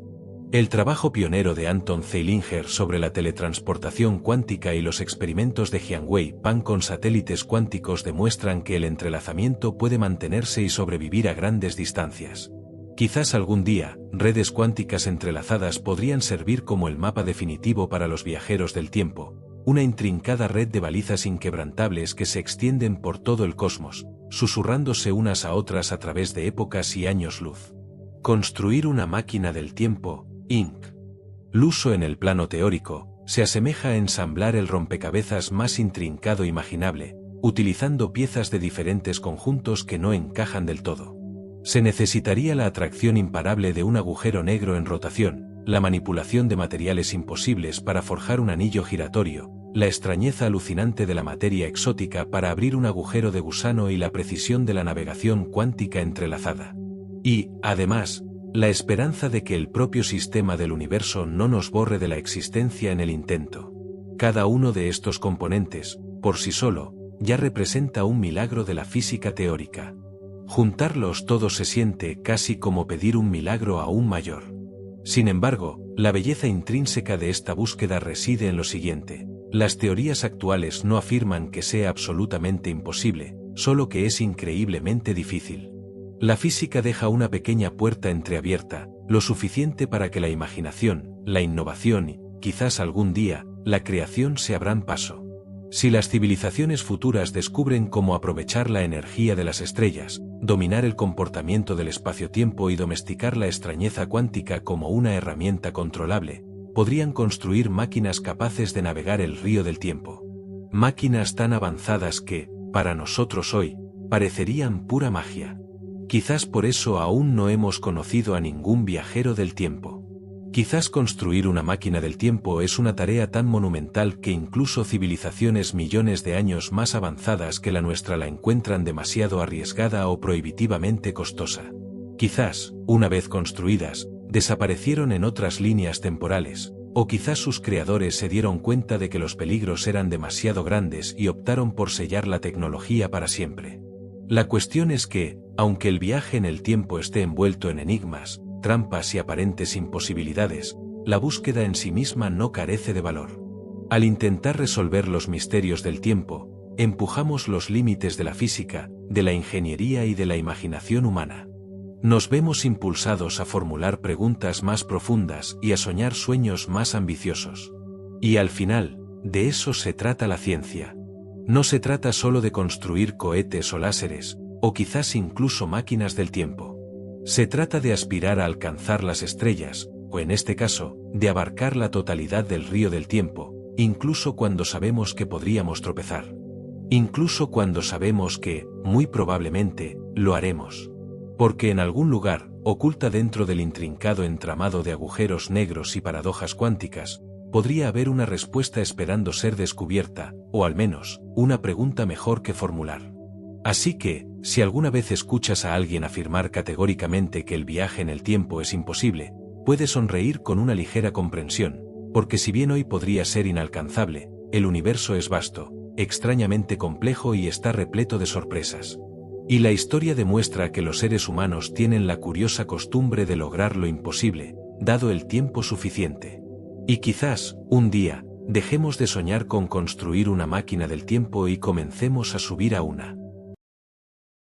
El trabajo pionero de Anton Zeilinger sobre la teletransportación cuántica y los experimentos de Jianwei Pan con satélites cuánticos demuestran que el entrelazamiento puede mantenerse y sobrevivir a grandes distancias. Quizás algún día, redes cuánticas entrelazadas podrían servir como el mapa definitivo para los viajeros del tiempo, una intrincada red de balizas inquebrantables que se extienden por todo el cosmos, susurrándose unas a otras a través de épocas y años luz. Construir una máquina del tiempo, Inc. Luso en el plano teórico, se asemeja a ensamblar el rompecabezas más intrincado imaginable, utilizando piezas de diferentes conjuntos que no encajan del todo. Se necesitaría la atracción imparable de un agujero negro en rotación, la manipulación de materiales imposibles para forjar un anillo giratorio, la extrañeza alucinante de la materia exótica para abrir un agujero de gusano y la precisión de la navegación cuántica entrelazada. Y, además, la esperanza de que el propio sistema del universo no nos borre de la existencia en el intento. Cada uno de estos componentes, por sí solo, ya representa un milagro de la física teórica. Juntarlos todos se siente casi como pedir un milagro aún mayor. Sin embargo, la belleza intrínseca de esta búsqueda reside en lo siguiente: las teorías actuales no afirman que sea absolutamente imposible, solo que es increíblemente difícil. La física deja una pequeña puerta entreabierta, lo suficiente para que la imaginación, la innovación y, quizás algún día, la creación se abran paso. Si las civilizaciones futuras descubren cómo aprovechar la energía de las estrellas, dominar el comportamiento del espacio-tiempo y domesticar la extrañeza cuántica como una herramienta controlable, podrían construir máquinas capaces de navegar el río del tiempo. Máquinas tan avanzadas que, para nosotros hoy, parecerían pura magia. Quizás por eso aún no hemos conocido a ningún viajero del tiempo. Quizás construir una máquina del tiempo es una tarea tan monumental que incluso civilizaciones millones de años más avanzadas que la nuestra la encuentran demasiado arriesgada o prohibitivamente costosa. Quizás, una vez construidas, desaparecieron en otras líneas temporales, o quizás sus creadores se dieron cuenta de que los peligros eran demasiado grandes y optaron por sellar la tecnología para siempre. La cuestión es que, aunque el viaje en el tiempo esté envuelto en enigmas, trampas y aparentes imposibilidades, la búsqueda en sí misma no carece de valor. Al intentar resolver los misterios del tiempo, empujamos los límites de la física, de la ingeniería y de la imaginación humana. Nos vemos impulsados a formular preguntas más profundas y a soñar sueños más ambiciosos. Y al final, de eso se trata la ciencia. No se trata solo de construir cohetes o láseres, o quizás incluso máquinas del tiempo. Se trata de aspirar a alcanzar las estrellas, o en este caso, de abarcar la totalidad del río del tiempo, incluso cuando sabemos que podríamos tropezar. Incluso cuando sabemos que, muy probablemente, lo haremos. Porque en algún lugar, oculta dentro del intrincado entramado de agujeros negros y paradojas cuánticas, podría haber una respuesta esperando ser descubierta, o al menos, una pregunta mejor que formular. Así que, si alguna vez escuchas a alguien afirmar categóricamente que el viaje en el tiempo es imposible, puedes sonreír con una ligera comprensión, porque si bien hoy podría ser inalcanzable, el universo es vasto, extrañamente complejo y está repleto de sorpresas. Y la historia demuestra que los seres humanos tienen la curiosa costumbre de lograr lo imposible, dado el tiempo suficiente. Y quizás, un día, dejemos de soñar con construir una máquina del tiempo y comencemos a subir a una.